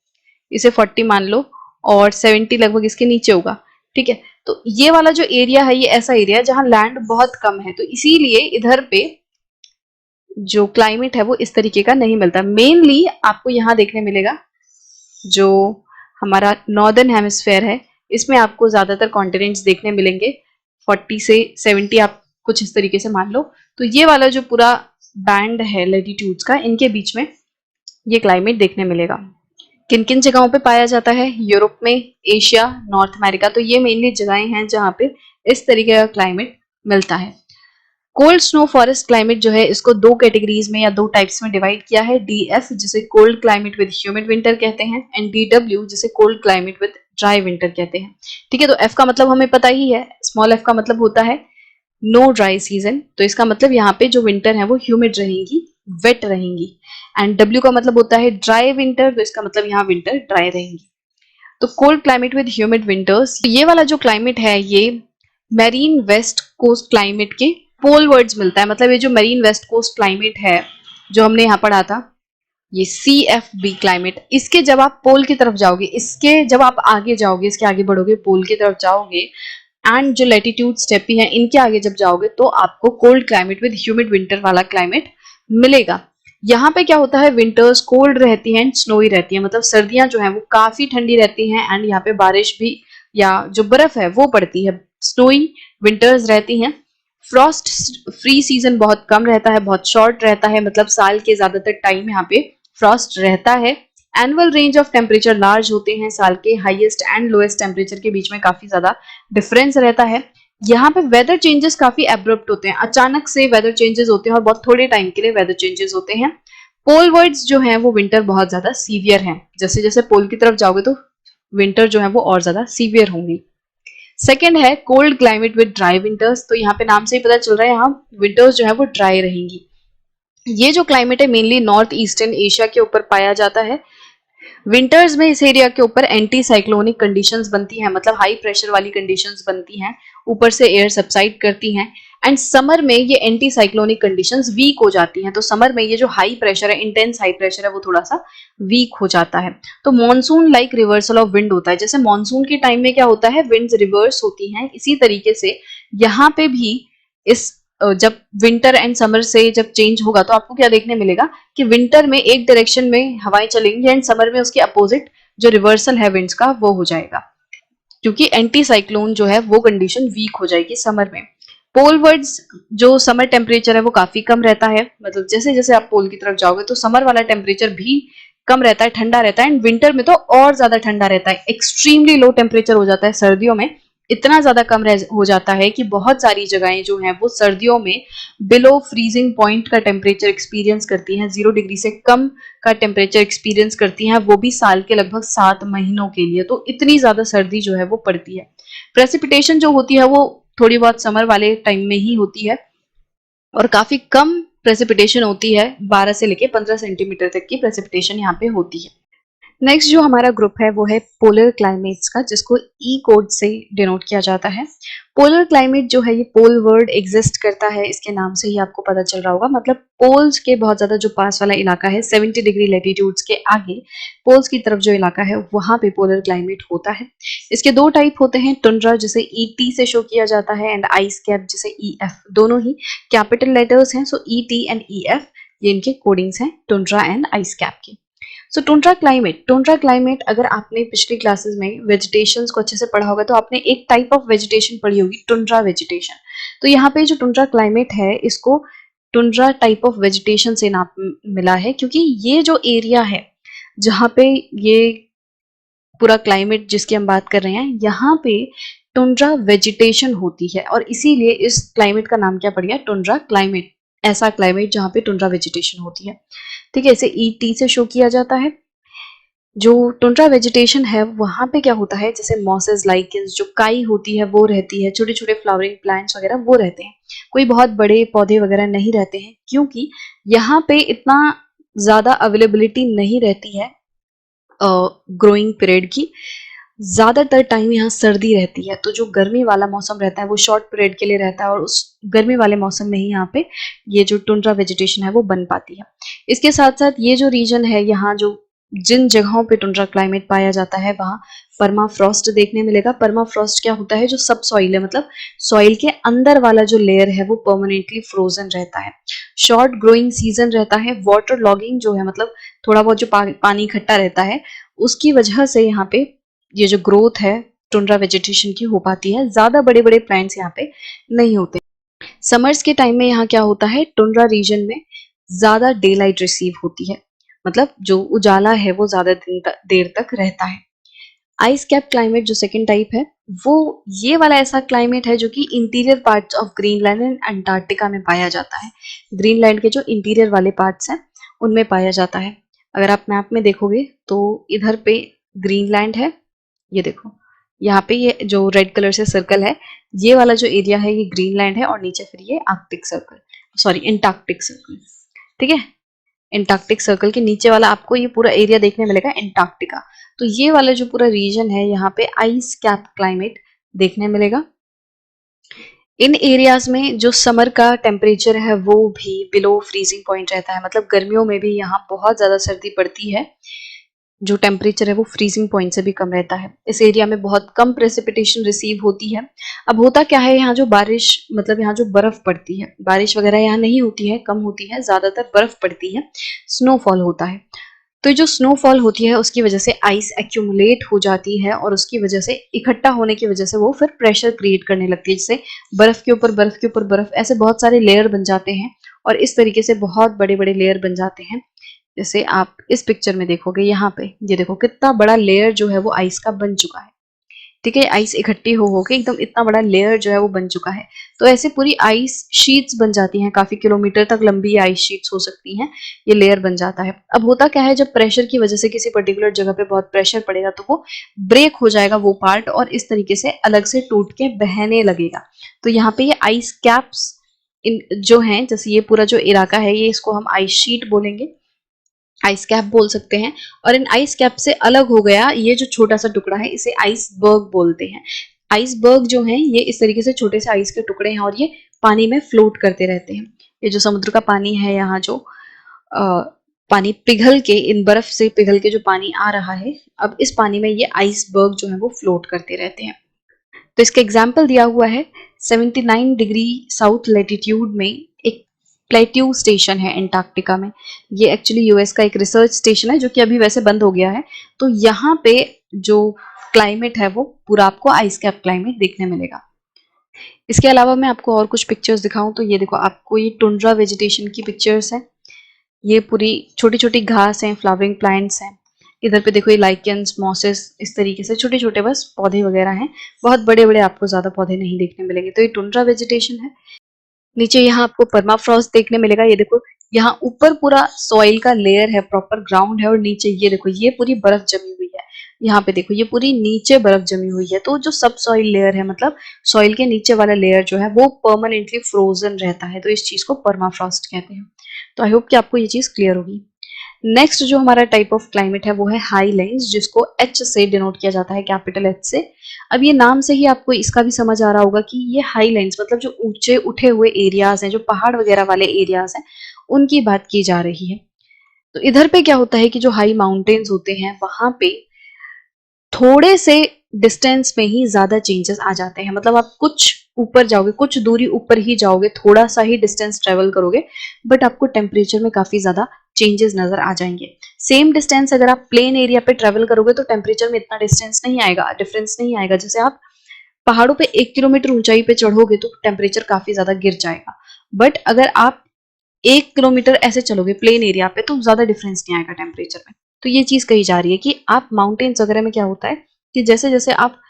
Speaker 1: इसे 40 मान लो और 70 लगभग इसके नीचे होगा। ठीक है, तो ये वाला जो एरिया है ये ऐसा एरिया है जहां लैंड बहुत कम है, तो इसीलिए इधर पे जो क्लाइमेट है वो इस तरीके का नहीं मिलता। मेनली आपको यहाँ देखने मिलेगा जो हमारा नॉर्दर्न हेमिस्फेयर है इसमें आपको ज्यादातर कॉन्टिनेंट्स देखने मिलेंगे। 40 से 70 आप कुछ इस तरीके से मान लो। तो ये वाला जो पूरा बैंड है लेटीट्यूड्स का, इनके बीच में ये क्लाइमेट देखने मिलेगा। किन किन जगहों पे पाया जाता है, यूरोप में, एशिया, नॉर्थ अमेरिका। तो ये मेनली जगहें हैं जहाँ पे इस तरीके का क्लाइमेट मिलता है। कोल्ड स्नो फॉरेस्ट क्लाइमेट जो है इसको दो कैटेगरीज में या दो टाइप्स में डिवाइड किया है। DF जिसे cold climate with humid winter कहते हैं, एंड DW जिसे cold climate with dry winter कहते हैं। ठीक है, तो F का मतलब हमें पता ही है, स्मॉल f का मतलब होता है नो ड्राई सीजन। तो इसका मतलब यहाँ पे जो विंटर है वो ह्यूमिड रहेंगी, वेट रहेंगी। एंड W का मतलब होता है ड्राई विंटर, तो इसका मतलब यहाँ विंटर ड्राई रहेंगी। तो cold climate with humid winters, ये वाला जो क्लाइमेट है ये मेरीन वेस्ट कोस्ट क्लाइमेट के पोल वर्ड्स मिलता है। मतलब ये जो मेरीन वेस्ट कोस्ट क्लाइमेट है जो हमने यहाँ पढ़ा था, ये CFB क्लाइमेट, इसके जब आप पोल की तरफ जाओगे, इसके जब आप आगे जाओगे, इसके आगे बढ़ोगे, पोल की तरफ जाओगे, एंड जो लेटीट्यूड स्टेपी है इनके आगे जब जाओगे तो आपको cold climate with humid winter वाला क्लाइमेट मिलेगा। यहाँ पे क्या होता है, विंटर्स कोल्ड रहती हैं एंड स्नोई रहती है, मतलब सर्दियां जो है वो काफी ठंडी रहती हैं एंड यहाँ पे बारिश भी या जो बर्फ है वो पड़ती है। स्नोई विंटर्स रहती हैं। फ्रॉस्ट फ्री सीजन बहुत कम रहता है, बहुत शॉर्ट रहता है, मतलब साल के ज्यादातर टाइम यहाँ पे फ्रॉस्ट रहता है। Annual range of temperature large होते हैं, साल के हाईएस्ट एंड लोएस्ट टेम्परेचर के बीच में काफी ज्यादा डिफरेंस रहता है। यहाँ पे वेदर चेंजेस काफी एब्रप्ट होते हैं, अचानक से वेदर चेंजेस होते हैं और बहुत थोड़े टाइम के लिए वेदर चेंजेस होते हैं। पोल वर्ड्स जो हैं वो विंटर बहुत ज्यादा सीवियर हैं, जैसे जैसे पोल की तरफ जाओगे तो विंटर जो है वो और ज्यादा सीवियर होंगी। सेकेंड है cold climate with dry winters, तो यहाँ पे नाम से ही पता चल रहा है यहाँ विंटर्स जो है वो ड्राई रहेंगी। ये जो क्लाइमेट है मेनली नॉर्थ ईस्टर्न एशिया के ऊपर पाया जाता है। विंटर्स में इस एरिया के ऊपर एंटी साइक्लोनिक कंडीशंस बनती हैं, मतलब हाई प्रेशर वाली कंडीशंस बनती हैं, ऊपर से एयर सबसाइड करती हैं। एंड समर में ये एंटी साइक्लोनिक कंडीशंस वीक हो जाती हैं, तो समर में ये जो हाई प्रेशर है, इंटेंस हाई प्रेशर है, वो थोड़ा सा वीक हो जाता है। तो monsoon like reversal of wind होता है, जैसे मॉनसून के टाइम में क्या होता है, विंड्स रिवर्स होती हैं, इसी तरीके से यहाँ पे भी इस जब विंटर एंड समर से जब चेंज होगा तो आपको क्या देखने मिलेगा कि विंटर में एक डायरेक्शन में हवाएं चलेंगी एंड समर में उसके अपोजिट जो रिवर्सल है विंड्स का वो हो जाएगा, क्योंकि एंटी साइक्लोन जो है वो कंडीशन वीक हो जाएगी समर में। पोल वर्ड्स जो समर टेम्परेचर है वो काफी कम रहता है, मतलब जैसे जैसे आप पोल की तरफ जाओगे तो समर वाला टेम्परेचर भी कम रहता है, ठंडा रहता है, एंड विंटर में तो और ज्यादा ठंडा रहता है, एक्सट्रीमली लो टेम्परेचर हो जाता है सर्दियों में, इतना ज्यादा कम हो जाता है कि बहुत सारी जगहें जो हैं वो सर्दियों में बिलो फ्रीजिंग पॉइंट का टेम्परेचर एक्सपीरियंस करती हैं, 0 डिग्री से कम का टेम्परेचर एक्सपीरियंस करती हैं, वो भी साल के लगभग 7 महीनों के लिए। तो इतनी ज्यादा सर्दी जो है वो पड़ती है। प्रेसिपिटेशन जो होती है वो थोड़ी बहुत समर वाले टाइम में ही होती है और काफी कम प्रेसिपिटेशन होती है, 12 से लेके 15 सेंटीमीटर तक की प्रेसिपिटेशन यहाँ पे होती है। नेक्स्ट जो हमारा ग्रुप है वो है पोलर क्लाइमेट्स का, जिसको ई कोड से डिनोट किया जाता है। पोलर क्लाइमेट जो है ये पोल वर्ड एग्जिस्ट करता है, इसके नाम से ही आपको पता चल रहा होगा, मतलब पोल्स के बहुत ज्यादा जो पास वाला इलाका है 70 डिग्री लेटीट्यूड्स के आगे पोल्स की तरफ जो इलाका है वहां पे पोलर क्लाइमेट होता है। इसके दो टाइप होते हैं, टुंड्रा जिसे ईटी से शो किया जाता है एंड आइस कैप जिसे ईएफ, दोनों ही कैपिटल लेटर्स हैं, सो ईटी एंड ईएफ ये इनके कोडिंग्स हैं टुंड्रा एंड आइस कैप के। सो टुंड्रा क्लाइमेट अगर आपने पिछली क्लासेस में वेजिटेशंस को अच्छे से पढ़ा होगा तो आपने एक टाइप ऑफ वेजिटेशन पढ़ी होगी, टुंड्रा वेजिटेशन। तो यहाँ पे जो टुंड्रा क्लाइमेट है इसको टुंड्रा टाइप ऑफ वेजिटेशन से नाम मिला है, क्योंकि ये जो एरिया है जहाँ पे ये पूरा क्लाइमेट जिसकी हम बात कर रहे हैं यहाँ पे टुंड्रा वेजिटेशन होती है और इसीलिए इस क्लाइमेट का नाम क्या पड़ गया, टुंड्रा क्लाइमेट, ऐसा क्लाइमेट जहाँ पे टुंड्रा वेजिटेशन होती है। ठीक है, इसे ईटी से शो किया जाता है। जो टुंड्रा वेजिटेशन है वहां पे क्या होता है, जैसे मॉसेस लाइकेंस जो काई होती है वो रहती है, छोटे छोटे फ्लावरिंग प्लांट्स वगैरह वो रहते हैं, कोई बहुत बड़े पौधे वगैरह नहीं रहते हैं, क्योंकि यहाँ पे इतना ज्यादा अवेलेबिलिटी नहीं रहती है ग्रोइंग पीरियड की, ज्यादातर टाइम यहाँ सर्दी रहती है, तो जो गर्मी वाला मौसम रहता है वो शॉर्ट पीरियड के लिए रहता है और उस गर्मी वाले मौसम में ही यहाँ पे ये जो टुंड्रा वेजिटेशन है वो बन पाती है। इसके साथ साथ ये जो रीजन है यहाँ जो जिन जगहों पे टुंड्रा क्लाइमेट पाया जाता है वहाँ परमाफ्रॉस्ट देखने मिलेगा। परमाफ्रॉस्ट क्या होता है, जो सब सॉइल है, मतलब सॉइल के अंदर वाला जो लेयर है वो परमानेंटली फ्रोजन रहता है। शॉर्ट ग्रोइंग सीजन रहता है। वाटर लॉगिंग जो है, मतलब थोड़ा बहुत जो पानी इकट्ठा रहता है उसकी वजह से यहाँ पे ये जो ग्रोथ है टुंड्रा वेजिटेशन की हो पाती है। ज्यादा बड़े बड़े प्लांट्स यहाँ पे नहीं होते। समर्स के टाइम में यहाँ क्या होता है, टुंड्रा रीजन में ज्यादा डे लाइट रिसीव होती है, मतलब जो उजाला है वो ज्यादा देर तक रहता है। आइस कैप क्लाइमेट जो सेकंड टाइप है वो ये वाला ऐसा क्लाइमेट है जो कि interior parts of Greenland and Antarctica में पाया जाता है। ग्रीनलैंड के जो इंटीरियर वाले पार्ट्स हैं उनमें पाया जाता है। अगर आप मैप में देखोगे तो इधर पे ग्रीनलैंड है, ये देखो यहाँ पे ये जो रेड कलर से सर्कल है ये वाला जो एरिया है ये ग्रीनलैंड है और नीचे फिर ये Arctic circle, sorry Antarctic circle. ठीक है, एंटार्क्टिक सर्कल के नीचे वाला आपको ये पूरा एरिया देखने मिलेगा एंटार्क्टिका। तो ये वाला जो पूरा रीजन है यहाँ पे आइस कैप क्लाइमेट देखने मिलेगा। इन एरियाज में जो समर का टेम्परेचर है वो भी बिलो फ्रीजिंग पॉइंट रहता है, मतलब गर्मियों में भी यहाँ बहुत ज्यादा सर्दी पड़ती है, जो टेम्परेचर है वो फ्रीजिंग पॉइंट से भी कम रहता है। इस एरिया में बहुत कम प्रेसिपिटेशन रिसीव होती है। अब होता क्या है, यहाँ जो बारिश, मतलब यहाँ जो बर्फ पड़ती है, बारिश वगैरह यहाँ नहीं होती है, कम होती है, ज्यादातर बर्फ पड़ती है, स्नोफॉल होता है। तो जो स्नोफॉल होती है उसकी वजह से आइस एक्यूमुलेट हो जाती है और उसकी वजह से इकट्ठा होने की वजह से वो फिर प्रेशर क्रिएट करने लगती है, जिससे बर्फ के ऊपर बर्फ के ऊपर बर्फ, ऐसे बहुत सारे लेयर बन जाते हैं और इस तरीके से बहुत बड़े बड़े लेयर बन जाते हैं। जैसे आप इस पिक्चर में देखोगे यहाँ पे, ये देखो कितना बड़ा लेयर जो है वो आइस का बन चुका है। ठीक है, आइस इकट्ठी हो के एकदम इतना बड़ा लेयर जो है वो बन चुका है। तो ऐसे पूरी आइस शीट्स बन जाती हैं, काफी किलोमीटर तक लंबी आइस शीट्स हो सकती हैं, ये लेयर बन जाता है। अब होता क्या है, जब प्रेशर की वजह से किसी पर्टिकुलर जगह पे बहुत प्रेशर पड़ेगा तो वो ब्रेक हो जाएगा वो पार्ट, और इस तरीके से अलग से टूट के बहने लगेगा। तो यहाँ पे ये आइस कैप्स इन जो हैं, जैसे ये पूरा जो इलाका है ये, इसको हम आइस शीट बोलेंगे, आइस कैप बोल सकते हैं। और इन आइस कैप से अलग हो गया ये जो छोटा सा टुकड़ा है, इसे आइसबर्ग बोलते हैं। आइसबर्ग जो है ये इस तरीके से छोटे से आइस के टुकड़े हैं, और ये पानी में फ्लोट करते रहते हैं। ये जो समुद्र का पानी है, यहाँ जो अ, पानी पिघल के, इन बर्फ से पिघल के जो पानी आ रहा है, अब इस पानी में ये आइसबर्ग जो है वो फ्लोट करते रहते हैं। तो इसका एग्जाम्पल दिया हुआ है 79 डिग्री साउथ लेटीट्यूड में एक प्लेट्यू स्टेशन है एंटार्क्टिका में। ये एक्चुअली यूएस का एक रिसर्च स्टेशन है जो कि अभी वैसे बंद हो गया है। तो यहाँ पे जो क्लाइमेट है वो पूरा आपको आइस कैप क्लाइमेट देखने मिलेगा। इसके अलावा मैं आपको और कुछ पिक्चर्स दिखाऊं तो ये देखो, आपको ये टुंड्रा वेजिटेशन की पिक्चर्स है। ये पूरी छोटी छोटी घास हैं, फ्लावरिंग प्लांट्स हैं। इधर पे देखो ये लाइकेंस, मॉसेस, इस तरीके से छोटे छोटे बस पौधे वगैरह हैं। बहुत बड़े बड़े आपको ज्यादा पौधे नहीं देखने मिलेंगे। तो ये टुंड्रा वेजिटेशन है। नीचे यहाँ आपको परमाफ्रॉस्ट देखने मिलेगा। ये देखो, यहाँ ऊपर पूरा सॉइल का लेयर है, प्रॉपर ग्राउंड है, और नीचे ये देखो ये पूरी बर्फ जमी हुई है। यहाँ पे देखो ये पूरी नीचे बर्फ जमी हुई है। तो जो सब सॉइल लेयर है, मतलब सॉइल के नीचे वाला लेयर जो है वो परमानेंटली फ्रोजन रहता है। तो इस चीज को परमाफ्रॉस्ट कहते हैं। तो आई होप कि आपको ये चीज क्लियर होगी। नेक्स्ट जो हमारा टाइप ऑफ क्लाइमेट है वो है हाईलैंड्स, जिसको एच से डिनोट किया जाता है, कैपिटल एच से। अब ये नाम से ही आपको इसका भी समझ आ रहा होगा कि ये हाईलैंड्स मतलब जो ऊंचे उठे हुए एरियाज हैं, जो पहाड़ वगैरह वाले एरियाज हैं, उनकी बात की जा रही है। तो इधर पे क्या होता है कि जो हाई माउंटेन्स होते हैं वहां पे थोड़े से डिस्टेंस में ही ज्यादा चेंजेस आ जाते हैं। मतलब आप कुछ ऊपर जाओगे, कुछ दूरी ऊपर ही जाओगे, थोड़ा सा ही डिस्टेंस ट्रेवल करोगे, बट आपको टेम्परेचर में काफी ज्यादा चेंजेस नजर आ जाएंगे। सेम डिस्टेंस अगर आप प्लेन एरिया पे ट्रेवल करोगे तो टेम्परेचर में इतना डिस्टेंस नहीं आएगा, डिफरेंस नहीं आएगा। जैसे आप पहाड़ों पे 1 किलोमीटर ऊंचाई पे चढ़ोगे तो टेम्परेचर काफी ज्यादा गिर जाएगा, बट अगर आप 1 किलोमीटर ऐसे चलोगे प्लेन एरिया पे तो ज्यादा डिफरेंस नहीं आएगा टेम्परेचर में। तो ये चीज कही जा रही है कि आप माउंटेन्स वगैरह में क्या होता है कि जैसे जैसे आप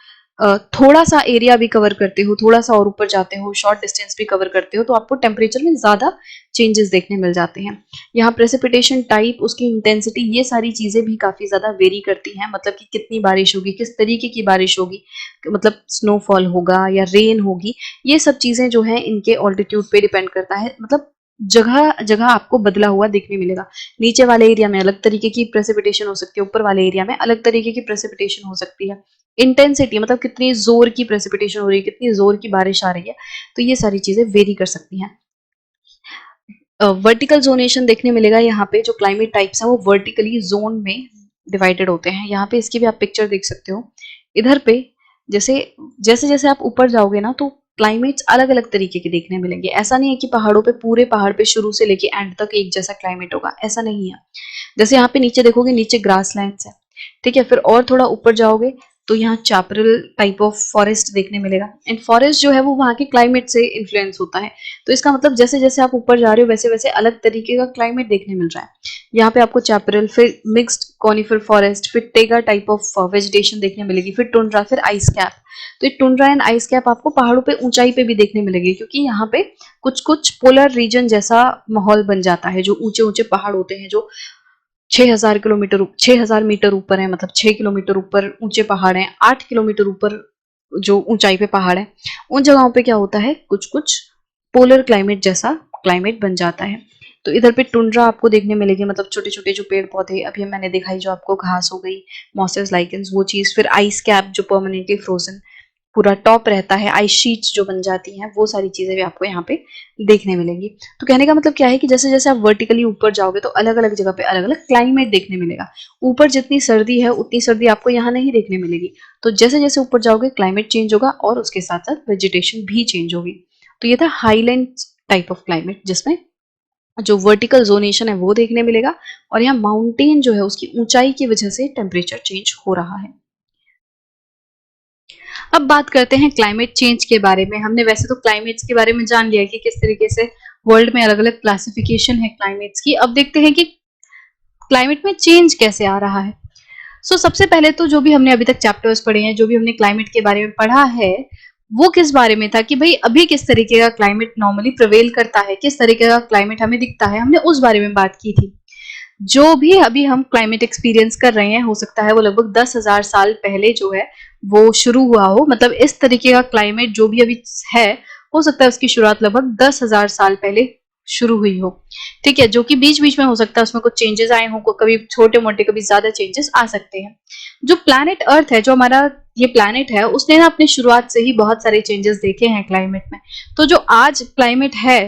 Speaker 1: थोड़ा सा एरिया भी कवर करते हो, थोड़ा सा और ऊपर जाते हो, शॉर्ट डिस्टेंस भी कवर करते हो, तो आपको टेम्परेचर में ज्यादा चेंजेस देखने मिल जाते हैं। यहाँ प्रेसिपिटेशन टाइप, उसकी इंटेंसिटी, ये सारी चीजें भी काफी ज्यादा वेरी करती हैं। मतलब कि कितनी बारिश होगी, किस तरीके की बारिश होगी, मतलब स्नोफॉल होगा या रेन होगी, ये सब चीजें जो है इनके ऑल्टीट्यूड पे डिपेंड करता है। मतलब जगह जगह आपको बदला हुआ देखने मिलेगा। नीचे वाले एरिया में अलग तरीके की प्रेसिपिटेशन हो सकती है, ऊपर वाले एरिया में अलग तरीके की प्रेसिपिटेशन हो सकती है। इंटेंसिटी मतलब कितनी जोर की प्रेसिपिटेशन हो रही है, कितनी जोर की बारिश आ रही है, तो ये सारी चीजें वेरी कर सकती हैं। वर्टिकल जोनेशन देखने मिलेगा। यहाँ पे जो क्लाइमेट टाइप्स हैं वो वर्टिकली जोन में डिवाइडेड होते हैं। यहाँ पे इसकी भी आप पिक्चर देख सकते हो। इधर पे जैसे जैसे जैसे आप ऊपर जाओगे ना तो क्लाइमेट्स अलग अलग तरीके के देखने मिलेंगे। ऐसा नहीं है कि पहाड़ों पे, पूरे पहाड़ पे शुरू से लेके एंड तक एक जैसा क्लाइमेट होगा, ऐसा नहीं है। जैसे यहाँ पे नीचे देखोगे, नीचे ग्रास लैंड्स है, ठीक है। फिर और थोड़ा ऊपर जाओगे तो यहाँ चापरल टाइप ऑफ फॉरेस्ट देखने मिलेगा। एंड फॉरेस्ट जो है वो वहाँ के क्लाइमेट से इन्फ्लुएंस होता है। तो इसका मतलब जैसे जैसे आप ऊपर जा रहे हो वैसे वैसे अलग तरीके का क्लाइमेट देखने मिल रहा है। यहाँ पे आपको चापरल, फिर मिक्स्ड कॉनिफर फॉरेस्ट, फिर टेगा टाइप ऑफ वेजिटेशन देखने मिलेगी, फिर टुंड्रा, फिर आइस कैप। तो ये टुंड्रा एंड आइस कैप आपको पहाड़ों पे ऊंचाई पे भी देखने मिलेगी, क्योंकि यहाँ पे कुछ कुछ पोलर रीजन जैसा माहौल बन जाता है। जो ऊंचे ऊंचे पहाड़ होते हैं, जो 6000 मीटर ऊपर है, मतलब 6 किलोमीटर ऊपर ऊंचे पहाड़ हैं, 8 किलोमीटर ऊपर जो ऊंचाई पे पहाड़ है, उन जगहों पे क्या होता है, कुछ कुछ पोलर क्लाइमेट जैसा क्लाइमेट बन जाता है। तो इधर पे टुंड्रा आपको देखने मिलेगी, मतलब छोटे छोटे जो पेड़ पौधे अभी मैंने दिखाई, जो आपको घास हो गई, मॉसेस, लाइकेंस, वो चीज। फिर आइस कैप जो परमानेंटली फ्रोजन पूरा टॉप रहता है, आइस शीट्स जो बन जाती हैं, वो सारी चीजें भी आपको यहाँ पे देखने मिलेंगी। तो कहने का मतलब क्या है कि जैसे जैसे आप वर्टिकली ऊपर जाओगे तो अलग अलग जगह पे अलग अलग क्लाइमेट देखने मिलेगा। ऊपर जितनी सर्दी है उतनी सर्दी आपको यहाँ नहीं देखने मिलेगी। तो जैसे जैसे ऊपर जाओगे क्लाइमेट चेंज होगा, और उसके साथ साथ वेजिटेशन भी चेंज होगी। तो ये था हाईलैंड टाइप ऑफ क्लाइमेट, जिसमें जो वर्टिकल जोनेशन है वो देखने मिलेगा, और यहाँ माउंटेन जो है उसकी ऊंचाई की वजह से टेम्परेचर चेंज हो रहा है। अब बात करते हैं क्लाइमेट चेंज के बारे में। हमने वैसे तो क्लाइमेट्स के बारे में जान लिया कि किस तरीके से वर्ल्ड में अलग अलग क्लासिफिकेशन है क्लाइमेट्स की। अब देखते हैं कि क्लाइमेट में चेंज कैसे आ रहा है। सो सबसे पहले तो जो भी हमने अभी तक चैप्टर्स पढ़े हैं, जो भी हमने क्लाइमेट के बारे में पढ़ा है, वो किस बारे में था कि भाई अभी किस तरीके का क्लाइमेट नॉर्मली प्रिवेल करता है, किस तरीके का क्लाइमेट हमें दिखता है, हमने उस बारे में बात की थी। जो भी अभी हम क्लाइमेट एक्सपीरियंस कर रहे हैं, हो सकता है वो लगभग 10,000 साल पहले जो है वो शुरू हुआ हो। मतलब इस तरीके का क्लाइमेट जो भी अभी है, हो सकता है उसकी शुरुआत लगभग 10,000 साल पहले शुरू हुई हो। ठीक है, जो कि बीच बीच में हो सकता है उसमें कुछ चेंजेस आए हों, कभी छोटे मोटे, कभी ज्यादा चेंजेस आ सकते हैं। जो प्लैनेट अर्थ है, जो हमारा ये प्लैनेट है, उसने ना अपनी शुरुआत से ही बहुत सारे चेंजेस देखे हैं क्लाइमेट में। तो जो आज क्लाइमेट है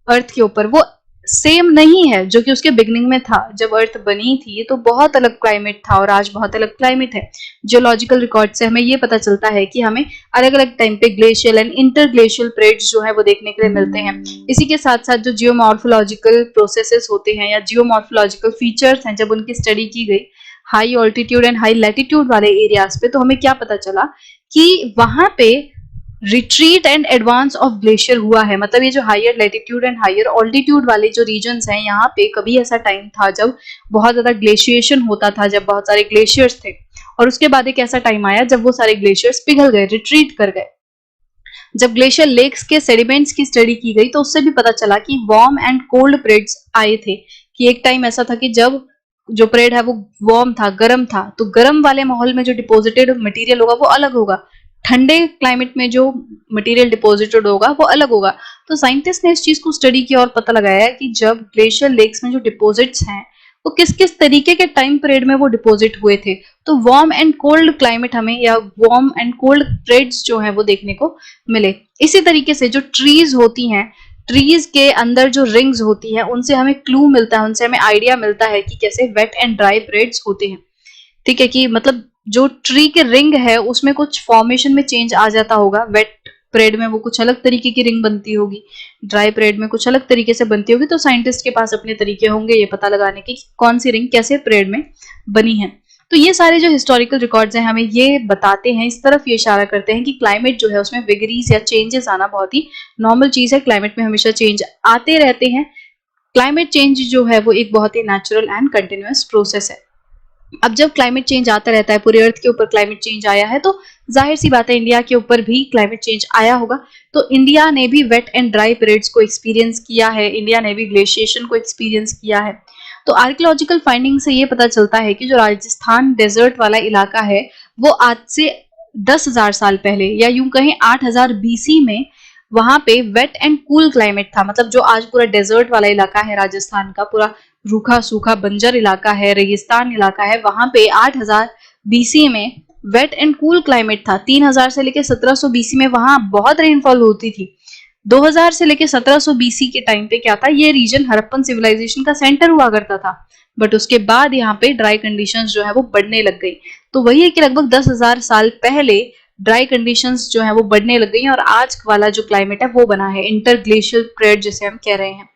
Speaker 1: अर्थ के ऊपर, वो सेम नहीं है जो कि उसके बिगनिंग में था। जब अर्थ बनी थी तो बहुत अलग क्लाइमेट था और आज बहुत अलग क्लाइमेट है। जियोलॉजिकल रिकॉर्ड से हमें ये पता चलता है कि हमें अलग अलग टाइम पे ग्लेशियल एंड इंटरग्लेशियल प्लेट्स जो है वो देखने के लिए मिलते हैं। इसी के साथ साथ जो जियोमॉर्फोलॉजिकल प्रोसेसेस होते हैं या जियोमॉर्फोलॉजिकल फीचर्स हैं, जब उनकी स्टडी की गई high altitude and high latitude वाले एरियाज पे, तो हमें क्या पता चला कि वहां पे retreat and advance of glacier हुआ है। मतलब ये जो higher latitude and higher altitude वाले जो रीजन्स हैं, यहाँ पे कभी ऐसा टाइम था जब बहुत ज्यादा ग्लेशिएशन होता था, जब बहुत सारे ग्लेशियर्स थे, और उसके बाद एक ऐसा टाइम आया जब वो सारे ग्लेशियर्स पिघल गए, रिट्रीट कर गए। जब ग्लेशियर लेक्स के सेडिमेंट्स की स्टडी की गई तो उससे भी पता चला कि वार्म एंड कोल्ड पीरियड्स आए थे, कि एक टाइम ऐसा था कि जब जो पीरियड है वो वार्म था, गर्म था, तो गर्म वाले माहौल में जो डिपॉजिटेड मटेरियल होगा वो अलग होगा, ठंडे क्लाइमेट में जो मटेरियल डिपॉजिटेड होगा वो अलग होगा। तो साइंटिस्ट ने इस चीज को स्टडी किया और पता लगाया कि जब ग्लेशियर लेक्स में जो डिपॉजिट्स हैं वो किस किस तरीके के टाइम पीरियड में वो डिपॉजिट हुए थे। तो वार्म एंड कोल्ड क्लाइमेट हमें, या वार्म एंड कोल्ड पीरियड्स जो है वो देखने को मिले। इसी तरीके से जो ट्रीज होती हैं, ट्रीज के अंदर जो रिंग्स होती हैं, उनसे हमें क्लू मिलता है, उनसे हमें आइडिया मिलता है कि कैसे वेट एंड ड्राई पीरियड्स होते हैं। ठीक है, कि मतलब जो ट्री के रिंग है उसमें कुछ फॉर्मेशन में चेंज आ जाता होगा। वेट पीरियड में वो कुछ अलग तरीके की रिंग बनती होगी, ड्राई पीरियड में कुछ अलग तरीके से बनती होगी। तो साइंटिस्ट के पास अपने तरीके होंगे ये पता लगाने के कि कौन सी रिंग कैसे पीरियड में बनी है। तो ये सारे जो हिस्टोरिकल रिकॉर्ड्स हैं हमें ये बताते हैं, इस तरफ ये इशारा करते हैं कि क्लाइमेट जो है उसमें विगरीज या चेंजेस आना बहुत ही नॉर्मल चीज है। क्लाइमेट में हमेशा चेंज आते रहते हैं। क्लाइमेट चेंज जो है वो एक बहुत ही नेचुरल एंड कंटिन्यूअस प्रोसेस है। अब जब क्लाइमेट चेंज आता रहता है, पूरे अर्थ के ऊपर क्लाइमेट चेंज आया है, तो जाहिर सी बात है इंडिया के ऊपर भी क्लाइमेट चेंज आया होगा। तो इंडिया ने भी वेट एंड ड्राई पीरियड्स को एक्सपीरियंस किया है, इंडिया ने भी ग्लेशिएशन को एक्सपीरियंस किया है। तो आर्कियोलॉजिकल फाइंडिंग से ये पता चलता है कि जो राजस्थान डेजर्ट वाला इलाका है वो आज से 10,000 साल पहले, या यूं कहें 8,000 बीसी में, वहां पे वेट एंड कूल क्लाइमेट था। मतलब जो आज पूरा डेजर्ट वाला इलाका है राजस्थान का, पूरा रूखा सूखा बंजर इलाका है, रेगिस्तान इलाका है, वहां पे 8,000 बीसी में वेट एंड कूल क्लाइमेट था। 3,000 से लेकर 1700 बीसी में वहां बहुत रेनफॉल होती थी। 2000 से लेकर 1700 बीसी के टाइम पे क्या था, ये रीजन हड़प्पन सिविलाइजेशन का सेंटर हुआ करता था। बट उसके बाद यहाँ पे ड्राई कंडीशंस जो है वो बढ़ने लग गई। तो वही है कि लगभग 10,000 साल पहले ड्राई कंडीशंस जो है वो बढ़ने लग गई और आज वाला जो क्लाइमेट है वो बना है इंटरग्लेशियल पीरियड जिसे हम कह रहे हैं।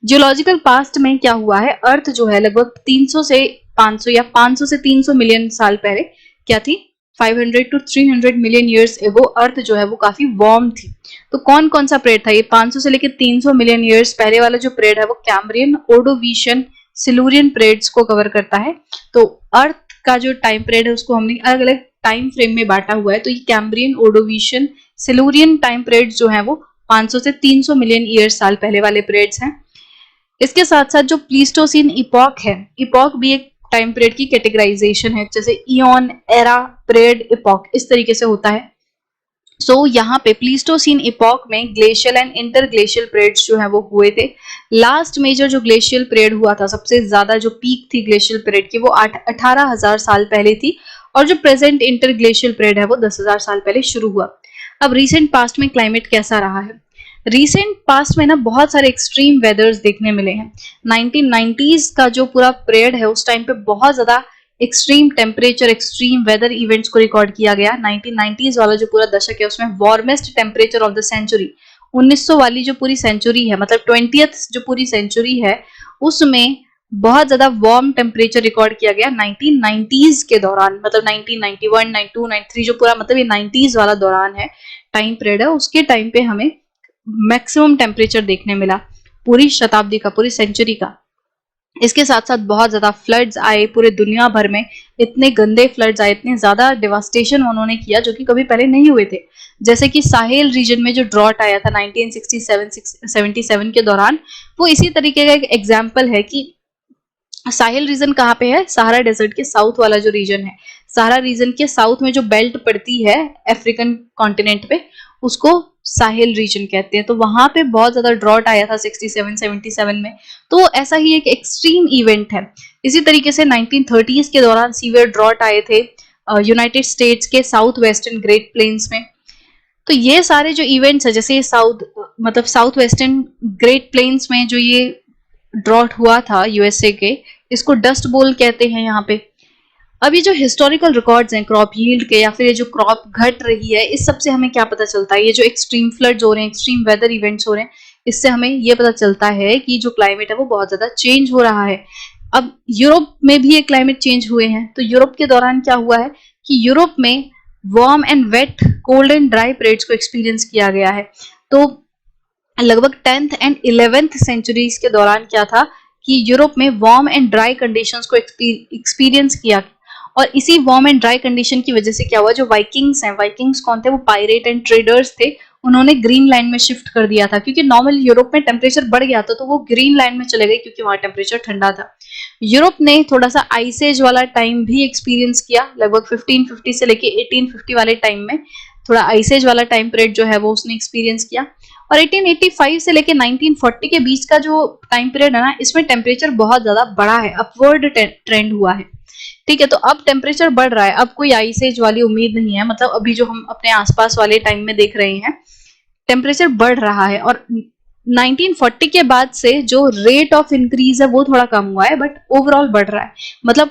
Speaker 1: जियोलॉजिकल पास्ट में क्या हुआ है, अर्थ जो है लगभग 300 से 500 या 500 से 300 मिलियन साल पहले क्या थी, 500 टू 300 मिलियन ईयर्स एगो अर्थ जो है वो काफी वार्म थी। तो कौन कौन सा पीरियड था, ये 500 से लेकर 300 मिलियन ईयर्स पहले वाला जो पीरियड है वो कैम्ब्रियन, ओर्डोविशियन, सिलूरियन पीरियड्स को कवर करता है। तो अर्थ का जो टाइम पीरियड है उसको हमने अलग अलग टाइम फ्रेम में बांटा हुआ है। तो ये Cambrian, Ordovician, Silurian time periods जो है वो 500 से 300 मिलियन ईयर्स साल पहले वाले पीरियड्स हैं। इसके साथ साथ जो प्लीस्टोसिन इपॉक है, इपॉक भी एक टाइम पीरियड की कैटेगराइजेशन है, जैसे इयन, एरा, पीरियड, इपॉक, इस तरीके से होता है। सो यहाँ पे प्लीस्टोसिन इपॉक में ग्लेशियल एंड इंटरग्लेशियल पीरियड्स जो है वो हुए थे। लास्ट मेजर जो ग्लेशियल पीरियड हुआ था, सबसे ज्यादा जो पीक थी ग्लेशियल पीरियड की, वो 18,000 साल पहले थी। और जो प्रेजेंट इंटरग्लेशियल पीरियड है वो 10,000 साल पहले शुरू हुआ। अब रिसेंट पास्ट में क्लाइमेट कैसा रहा है, रिसेंट पास्ट में ना बहुत सारे एक्सट्रीम वेदर्स देखने मिले हैं। 1990s का जो पूरा पीरियड है उस टाइम पे बहुत ज्यादा extreme temperature, extreme weather events को रिकॉर्ड किया गया। 1990s वाला जो पूरा दशक है उसमें warmest temperature of the century, 1900 वाली जो पूरी सेंचुरी है, मतलब 20th जो पूरी सेंचुरी है, उसमें बहुत ज्यादा वार्म टेम्परेचर रिकॉर्ड किया गया 1990s के दौरान। मतलब 1991, 92, 93 जो पूरा मतलब ये 90s वाला दौरान है, टाइम पीरियड है, उसके टाइम पे हमें मैक्सिमम टेम्परेचर देखने मिला पूरी शताब्दी का, पूरी सेंचुरी का। इसके साथ साथ बहुत ज़्यादा फ्लड्स आए पूरे दुनिया भर में, इतने गंदे फ्लड्स आए, इतने ज़्यादा डिवास्टेशन उन्होंने किया जो कि कभी पहले नहीं हुए थे। जैसे कि साहेल रीजन में जो ड्रॉट आया था 1967 के दौरान, वो इसी तरीके का एक एग्जाम्पल है कि साहेल रीजन कहाँ पे है, सहारा डेजर्ट के साउथ वाला जो रीजन है, सहारा रीजन के साउथ में जो बेल्ट पड़ती है अफ्रीकन कॉन्टिनेंट पे, उसको साहेल रीजन कहते हैं। तो वहां पे बहुत ज्यादा ड्रॉट आया था 67 में। तो ऐसा ही एक एक्सट्रीम इवेंट है। इसी तरीके से 1930s के दौरान सीवियर ड्रॉट आए थे यूनाइटेड स्टेट्स के साउथ वेस्टर्न ग्रेट प्लेन्स में। तो ये सारे जो इवेंट्स है, जैसे साउथ वेस्टर्न ग्रेट प्लेन्स में जो ये ड्रॉट हुआ था यूएसए के, इसको डस्ट बोल कहते हैं यहाँ पे। अब ये जो हिस्टोरिकल रिकॉर्ड्स हैं क्रॉप यील्ड के, या फिर ये जो क्रॉप घट रही है, इस सब से हमें क्या पता चलता है, ये जो एक्सट्रीम फ्लड्स हो रहे हैं, एक्सट्रीम वेदर इवेंट्स हो रहे हैं, इससे हमें ये पता चलता है कि जो क्लाइमेट है वो बहुत ज्यादा चेंज हो रहा है। अब यूरोप में भी ये क्लाइमेट चेंज हुए हैं। तो यूरोप के दौरान क्या हुआ है कि यूरोप में warm and wet, cold and dry periods को एक्सपीरियंस किया गया है। तो लगभग 10th एंड 11th सेंचुरीज के दौरान क्या था कि यूरोप में वार्म एंड ड्राई कंडीशंस को एक्सपीरियंस किया, और इसी वार्म एंड ड्राई कंडीशन की वजह से क्या हुआ, जो वाइकिंग्स हैं, वाइकिंग्स कौन थे, वो पायरेट एंड ट्रेडर्स थे, उन्होंने ग्रीन लैंड में शिफ्ट कर दिया था, क्योंकि नॉर्मल यूरोप में टेम्परेचर बढ़ गया था, तो वो ग्रीन लैंड में चले गए क्योंकि वहां टेम्परेचर ठंडा था। यूरोप ने थोड़ा सा आइस एज वाला टाइम भी एक्सपीरियंस किया, लगभग 1550 से लेके 1850 वाले टाइम में थोड़ा आइस एज वाला टाइम पीरियड जो है वो उसने एक्सपीरियंस किया। और 1885 से लेके 1940 के बीच का जो टाइम पीरियड है ना, इसमें टेम्परेचर बहुत ज्यादा बढ़ा है, अपवर्ड ट्रेंड हुआ है। ठीक है, तो अब टेम्परेचर बढ़ रहा है, अब कोई आइस एज वाली उम्मीद नहीं है, मतलब अभी जो हम अपने आसपास वाले टाइम में देख रहे हैं, टेम्परेचर बढ़ रहा है। और 1940 के बाद से जो रेट ऑफ इंक्रीज है वो थोड़ा कम हुआ है, बट ओवरऑल बढ़ रहा है। मतलब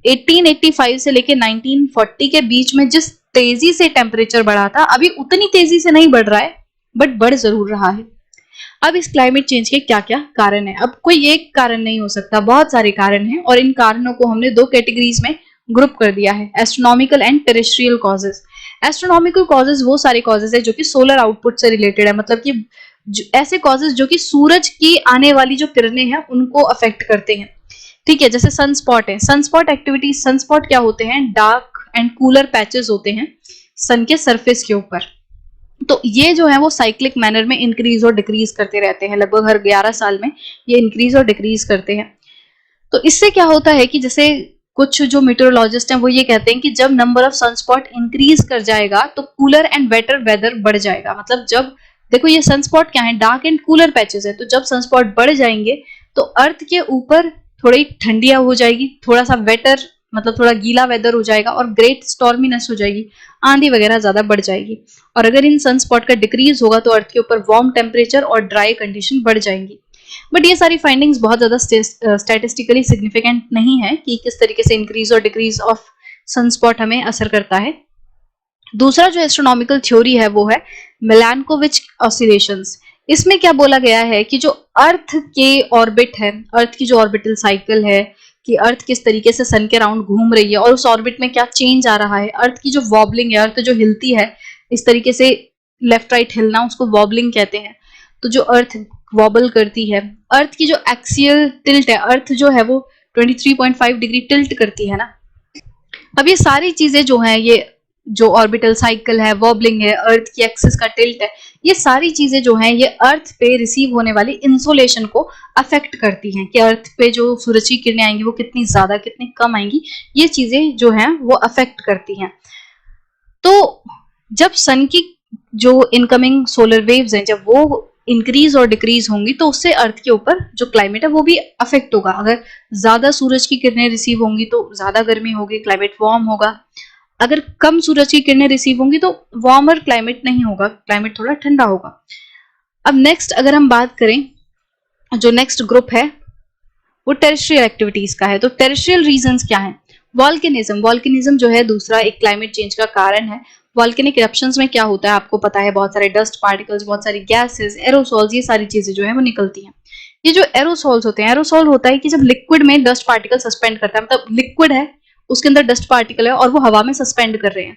Speaker 1: 1885 से लेके 1940 के बीच में जिस तेजी से टेम्परेचर बढ़ा था, अभी उतनी तेजी से नहीं बढ़ रहा है, बट बढ़ जरूर रहा है। अब इस क्लाइमेट चेंज के क्या क्या कारण है? अब कोई एक कारण नहीं हो सकता, बहुत सारे कारण हैं, और इन कारणों को हमने दो कैटेगरीज में ग्रुप कर दिया है, astronomical and terrestrial causes. Astronomical causes वो सारे कॉजेज है जो कि सोलर आउटपुट से रिलेटेड है, मतलब कि ऐसे कॉजेज जो कि सूरज की आने वाली जो किरणें हैं उनको अफेक्ट करते हैं। ठीक है, जैसे सनस्पॉट है, सनस्पॉट एक्टिविटी, सनस्पॉट क्या होते हैं, डार्क एंड कूलर पैचेस होते हैं सन के सरफेस के ऊपर। तो ये जो है वो साइक्लिक मैनर में इंक्रीज और डिक्रीज करते रहते हैं, लगभग हर 11 साल में ये इंक्रीज और डिक्रीज करते हैं। तो इससे क्या होता है कि जैसे कुछ जो मीटरोलॉजिस्ट हैं वो ये कहते हैं कि जब नंबर ऑफ सनस्पॉट इंक्रीज कर जाएगा तो कूलर एंड वेटर वेदर बढ़ जाएगा। मतलब जब देखो ये सनस्पॉट क्या है, डार्क एंड कूलर पैचेस है, तो जब सनस्पॉट बढ़ जाएंगे तो अर्थ के ऊपर थोड़ी ठंडिया हो जाएगी, थोड़ा सा वेटर मतलब थोड़ा गीला वेदर हो जाएगा, और ग्रेट स्टॉर्मीनेस हो जाएगी, आंधी वगैरह ज्यादा बढ़ जाएगी। और अगर इन सनस्पॉट का डिक्रीज होगा तो अर्थ के ऊपर वार्म टेम्परेचर और ड्राई कंडीशन बढ़ जाएंगी। बट ये सारी फाइंडिंग्स बहुत ज्यादा स्टैटिस्टिकली सिग्निफिकेंट नहीं है कि किस तरीके से इंक्रीज और डिक्रीज ऑफ सनस्पॉट हमें असर करता है। दूसरा जो एस्ट्रोनॉमिकल थ्योरी है वो है मिलानकोविच ऑसिलेशंस। इसमें क्या बोला गया है कि जो अर्थ के ऑर्बिट है, अर्थ की जो ऑर्बिटल साइकिल है, कि अर्थ किस तरीके से सन के राउंड घूम रही है और उस ऑर्बिट में क्या चेंज आ रहा है, अर्थ की जो वॉबलिंग है, अर्थ जो हिलती है इस तरीके से लेफ्ट राइट हिलना, उसको वॉबलिंग कहते हैं। तो जो अर्थ वॉबल करती है, अर्थ की जो एक्सियल टिल्ट है, अर्थ जो है वो 23.5 डिग्री टिल्ट करती है ना। अब ये सारी चीजें जो हैं, ये जो ऑर्बिटल साइकिल है, वॉबलिंग है, अर्थ की एक्सिस का टिल्ट है, ये सारी चीजें जो हैं ये अर्थ पे रिसीव होने वाली इंसोलेशन को अफेक्ट करती हैं, कि अर्थ पे जो सूरज की किरणें आएंगी वो कितनी ज्यादा कितनी कम आएंगी, ये चीजें जो हैं वो अफेक्ट करती हैं। तो जब सन की जो इनकमिंग सोलर वेव्स हैं जब वो इंक्रीज और डिक्रीज होंगी तो उससे अर्थ के ऊपर जो क्लाइमेट है वो भी अफेक्ट होगा। अगर ज्यादा सूरज की किरणें रिसीव होंगी तो ज्यादा गर्मी होगी, क्लाइमेट वार्म होगा। अगर कम सूरज की किरणें रिसीव होंगी तो वार्मर क्लाइमेट नहीं होगा, क्लाइमेट थोड़ा ठंडा होगा। अब नेक्स्ट अगर हम बात करें, जो नेक्स्ट ग्रुप है वो टेरेस्ट्रियल एक्टिविटीज का है। तो टेरेस्ट्रियल रीजंस क्या है? वॉल्केनिज्म, वॉल्केनिज्म जो है दूसरा एक क्लाइमेट चेंज का कारण है। वॉल्केनिक इरप्शंस में क्या होता है आपको पता है, बहुत सारे डस्ट पार्टिकल्स, बहुत सारी गैसेस, एरोसॉल्स, ये सारी चीजें जो है वो निकलती हैं। ये जो एरोसॉल्स होते हैं, एरोसॉल होता है कि जब लिक्विड में डस्ट पार्टिकल सस्पेंड करता है, मतलब लिक्विड है उसके अंदर डस्ट पार्टिकल है और वो हवा में सस्पेंड कर रहे हैं,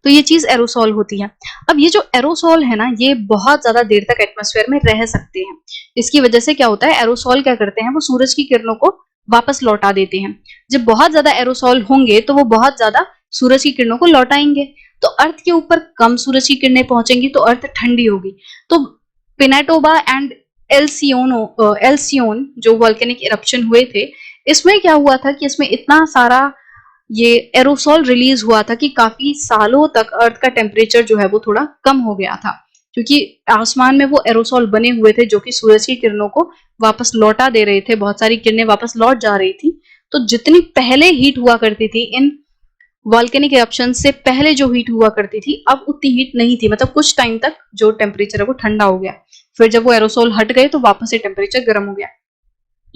Speaker 1: तो ये चीज एरोसॉल होती है। अब ये जो एरोसॉल है ना, ये बहुत ज्यादा देर तक एटमॉस्फेयर में रह सकते हैं। इसकी वजह से क्या होता है, एरोसॉल क्या करते हैं, वो सूरज की किरणों को वापस लौटा देते हैं। जब बहुत ज्यादा एरोसॉल होंगे तो वो बहुत ज्यादा सूरज की किरणों को लौटाएंगे। तो अर्थ के ऊपर कम सूरज की किरणें पहुंचेंगी तो अर्थ ठंडी होगी। तो पिनाटोबा एंड एल्सियोन जो वॉल्केनिक इरप्शन हुए थे, इसमें क्या हुआ था कि इसमें इतना सारा ये एरोसॉल रिलीज हुआ था कि काफी सालों तक अर्थ का टेम्परेचर जो है वो थोड़ा कम हो गया था, क्योंकि आसमान में वो एरोसॉल बने हुए थे जो कि सूरज की किरणों को वापस लौटा दे रहे थे। बहुत सारी किरणें वापस लौट जा रही थी। तो जितनी पहले हीट हुआ करती थी इन वॉल्केनिक इरप्शन से पहले जो हीट हुआ करती थी, अब उतनी हीट नहीं थी। मतलब कुछ टाइम तक जो टेम्परेचर है वो ठंडा हो गया, फिर जब वो एरोसोल हट गए तो वापस से टेम्परेचर गर्म हो गया,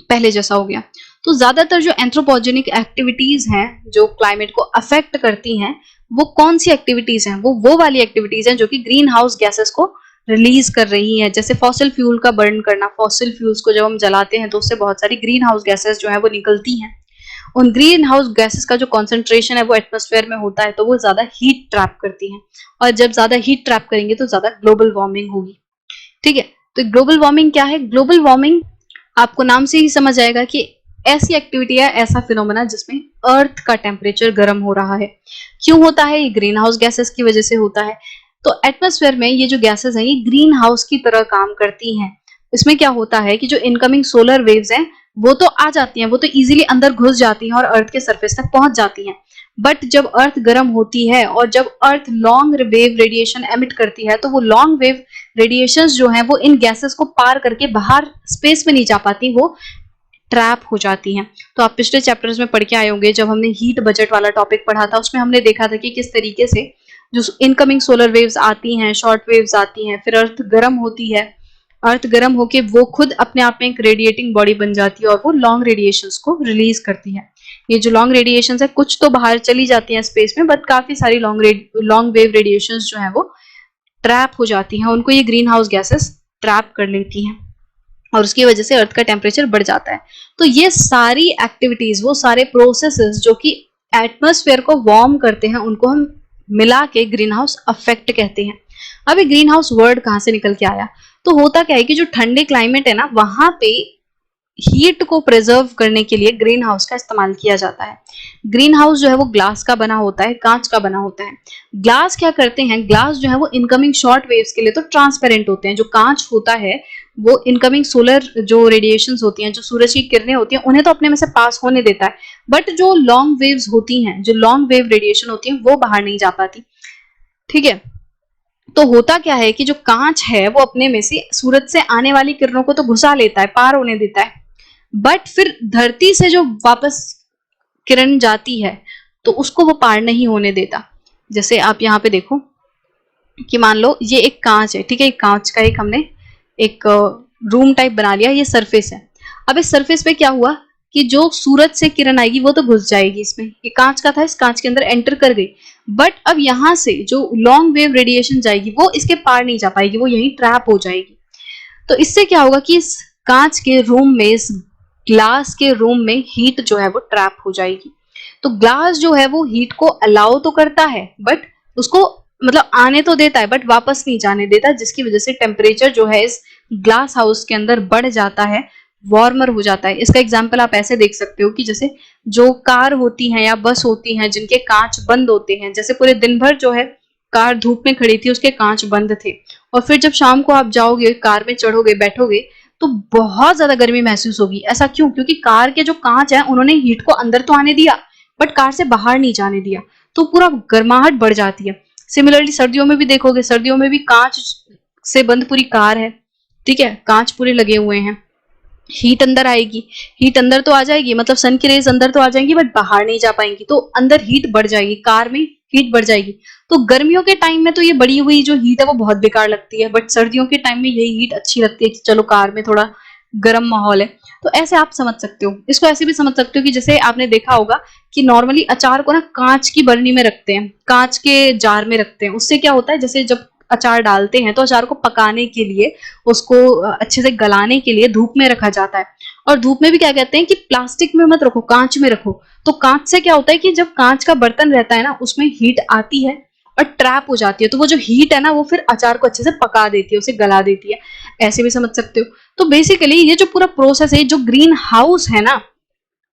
Speaker 1: पहले जैसा हो गया। तो ज्यादातर जो एंथ्रोपोजेनिक एक्टिविटीज हैं जो क्लाइमेट को अफेक्ट करती हैं, वो कौन सी एक्टिविटीज हैं, वो वाली एक्टिविटीज हैं जो कि ग्रीन हाउस गैसेस को रिलीज कर रही हैं। जैसे फॉसिल फ्यूल का बर्न करना, फॉसिल फ्यूल्स को जब हम जलाते हैं तो उससे बहुत सारी ग्रीन हाउस गैसेस जो है वो निकलती हैं। उन ग्रीन हाउस गैसेस का जो कॉन्सेंट्रेशन है वो एटमॉस्फेयर में होता है, तो वो ज्यादा हीट ट्रैप करती हैं, और जब ज्यादा हीट ट्रैप करेंगे तो ज्यादा ग्लोबल वार्मिंग होगी। ठीक है, तो ग्लोबल वार्मिंग क्या है? ग्लोबल वार्मिंग आपको नाम से ही समझ आएगा कि ऐसी एक्टिविटी है, ऐसा फिनोमेना जिसमें अर्थ का टेम्परेचर गर्म हो रहा है। क्यों होता है? ये ग्रीन हाउस गैसेस की वजह से होता है। तो एटमॉस्फेयर में ये जो गैसेस हैं ये ग्रीन हाउस की तरह काम करती हैं। इसमें क्या होता है कि जो इनकमिंग सोलर वेव्स हैं वो तो आ जाती हैं, वो तो इजीली अंदर घुस जाती हैं और अर्थ के सरफेस तक पहुंच जाती हैं। बट जब अर्थ गर्म होती है और जब अर्थ लॉन्ग वेव रेडिएशन एमिट करती है, तो वो लॉन्ग वेव रेडिएशंस जो हैं वो इन गैसेस को पार करके बाहर स्पेस में नहीं जा पाती, वो ट्रैप हो जाती हैं। तो आप पिछले चैप्टर्स में पढ़ के आए होंगे, जब हमने हीट बजट वाला टॉपिक पढ़ा था उसमें हमने देखा था कि किस तरीके से जो इनकमिंग सोलर वेव्स आती हैं, शॉर्ट वेव्स आती हैं, फिर अर्थ गर्म होती है, अर्थ गर्म होके वो खुद अपने आप में एक रेडिएटिंग बॉडी बन जाती है और वो लॉन्ग रेडिएशंस को रिलीज करती है। ये जो लॉन्ग रेडिएशंस है कुछ तो बाहर चली जाती हैं स्पेस में, बट काफी सारी लॉन्ग वेव रेडिएशंस जो है वो ट्रैप हो जाती हैं, उनको ये ग्रीन हाउस गैसेस ट्रैप कर लेती हैं और उसकी वजह से अर्थ का टेम्परेचर बढ़ जाता है। तो ये सारी एक्टिविटीज, वो सारे प्रोसेसेस जो कि एटमॉस्फेयर को वार्म करते हैं, उनको हम मिला के ग्रीन हाउस इफेक्ट कहते हैं। अब ये ग्रीन हाउस वर्ड कहाँ से निकल के आया? तो होता क्या है कि जो ठंडे क्लाइमेट है ना, वहां पे हीट को प्रिजर्व करने के लिए ग्रीन हाउस का इस्तेमाल किया जाता है। ग्रीन हाउस जो है वो ग्लास का बना होता है, कांच का बना होता है। ग्लास क्या करते हैं, ग्लास जो है वो इनकमिंग शॉर्ट वेव्स के लिए तो ट्रांसपेरेंट होते हैं। जो कांच होता है वो इनकमिंग सोलर जो रेडिएशंस होती हैं, जो सूरज की किरणें होती हैं, उन्हें तो अपने में से पास होने देता है, बट जो लॉन्ग वेव्स होती हैं, जो लॉन्ग वेव रेडिएशन होती है, वो बाहर नहीं जा पाती। ठीक है, तो होता क्या है कि जो कांच है वो अपने में से सूरज से आने वाली किरणों को तो घुसा लेता है, पार होने देता है, बट फिर धरती से जो वापस किरण जाती है तो उसको वो पार नहीं होने देता। जैसे आप यहाँ पे देखो कि मान लो ये एक कांच है, ठीक है, एक कांच का एक हमने एक रूम टाइप बना लिया, ये सरफेस है। अब इस सरफेस पे क्या हुआ कि जो सूरज से किरण आएगी वो तो घुस जाएगी इसमें, ये कांच का था, इस कांच के अंदर एंटर कर गई, बट अब यहाँ से जो लॉन्ग वेव रेडिएशन जाएगी वो इसके पार नहीं जा पाएगी, वो यहीं ट्रैप हो जाएगी। तो इससे क्या होगा कि इस कांच के रूम में, इस ग्लास के रूम में हीट जो है वो ट्रैप हो जाएगी। तो ग्लास जो है वो हीट को अलाउ तो करता है, बट उसको मतलब आने तो देता है बट वापस नहीं जाने देता, जिसकी वजह से टेम्परेचर जो है इस ग्लास हाउस के अंदर बढ़ जाता है, वार्मर हो जाता है। इसका एग्जाम्पल आप ऐसे देख सकते हो कि जैसे जो कार होती हैं या बस होती हैं जिनके कांच बंद होते हैं, जैसे पूरे दिन भर जो है कार धूप में खड़ी थी, उसके कांच बंद थे, और फिर जब शाम को आप जाओगे, कार में चढ़ोगे, बैठोगे, तो बहुत ज्यादा गर्मी महसूस होगी। ऐसा क्यों? क्योंकि कार के जो कांच है उन्होंने हीट को अंदर तो आने दिया बट कार से बाहर नहीं जाने दिया, तो पूरा गर्माहट बढ़ जाती है। सिमिलरली सर्दियों में भी देखोगे, सर्दियों में भी कांच से बंद पूरी कार है, ठीक है, कांच पूरे लगे हुए हैं, हीट अंदर आएगी, हीट अंदर तो आ जाएगी, मतलब सन की रेज अंदर तो आ जाएंगी बट बाहर नहीं जा पाएंगी, तो अंदर हीट बढ़ जाएगी, कार में हीट बढ़ जाएगी। तो गर्मियों के टाइम में तो ये बढ़ी हुई जो हीट है वो बहुत बेकार लगती है, बट सर्दियों के टाइम में यही हीट अच्छी लगती है कि चलो कार में थोड़ा गर्म माहौल है। तो ऐसे आप समझ सकते हो, इसको ऐसे भी समझ सकते हो कि जैसे आपने देखा होगा कि नॉर्मली अचार को ना कांच की बरनी में रखते हैं, कांच के जार में रखते हैं। उससे क्या होता है, जैसे जब अचार डालते हैं तो अचार को पकाने के लिए, उसको अच्छे से गलाने के लिए धूप में रखा जाता है। और धूप में भी क्या कहते हैं कि प्लास्टिक में मत रखो, कांच में रखो। तो कांच से क्या होता है कि जब कांच का बर्तन रहता है ना, उसमें हीट आती है और ट्रैप हो जाती है, तो वो जो हीट है ना वो फिर अचार को अच्छे से पका देती है, उसे गला देती है, ऐसे भी समझ सकते हो। तो बेसिकली ये जो पूरा प्रोसेस है, जो ग्रीन हाउस है ना,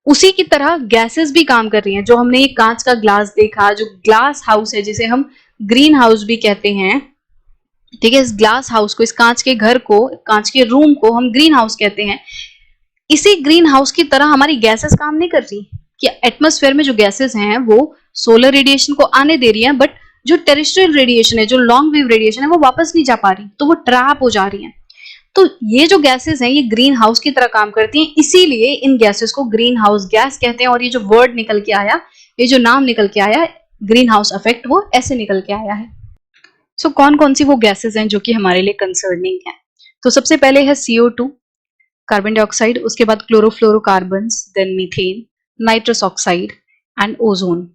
Speaker 1: उसी की तरह गैसेस भी काम कर रही हैं। जो हमने एक कांच का ग्लास देखा, जो ग्लास हाउस है जिसे हम ग्रीन हाउस भी कहते हैं, ठीक है, इस ग्लास हाउस को, इस कांच के घर को, कांच के रूम को हम ग्रीन हाउस कहते हैं। इसी ग्रीन हाउस की तरह हमारी गैसेस काम नहीं कर रही कि एटमॉस्फेयर में जो गैसेस हैं वो सोलर रेडिएशन को आने दे रही हैं, बट जो टेरेस्ट्रियल रेडिएशन है, जो लॉन्ग वेव रेडिएशन है, वो वापस नहीं जा पा रही, तो वो ट्रैप हो जा रही हैं। तो ये जो गैसेस हैं ये ग्रीन हाउस की तरह काम करती हैं, इसीलिए इन गैसेस को ग्रीन हाउस गैस कहते हैं। और ये जो वर्ड निकल के आया, ये जो नाम निकल के आया ग्रीन हाउस इफेक्ट, वो ऐसे निकल के आया है। सो कौन कौन सी वो गैसेस हैं जो कि हमारे लिए कंसर्निंग है? तो सबसे पहले है CO2, कार्बन डाइऑक्साइड, उसके बाद chlorofluorocarbons, then methane, nitrous oxide and ozone.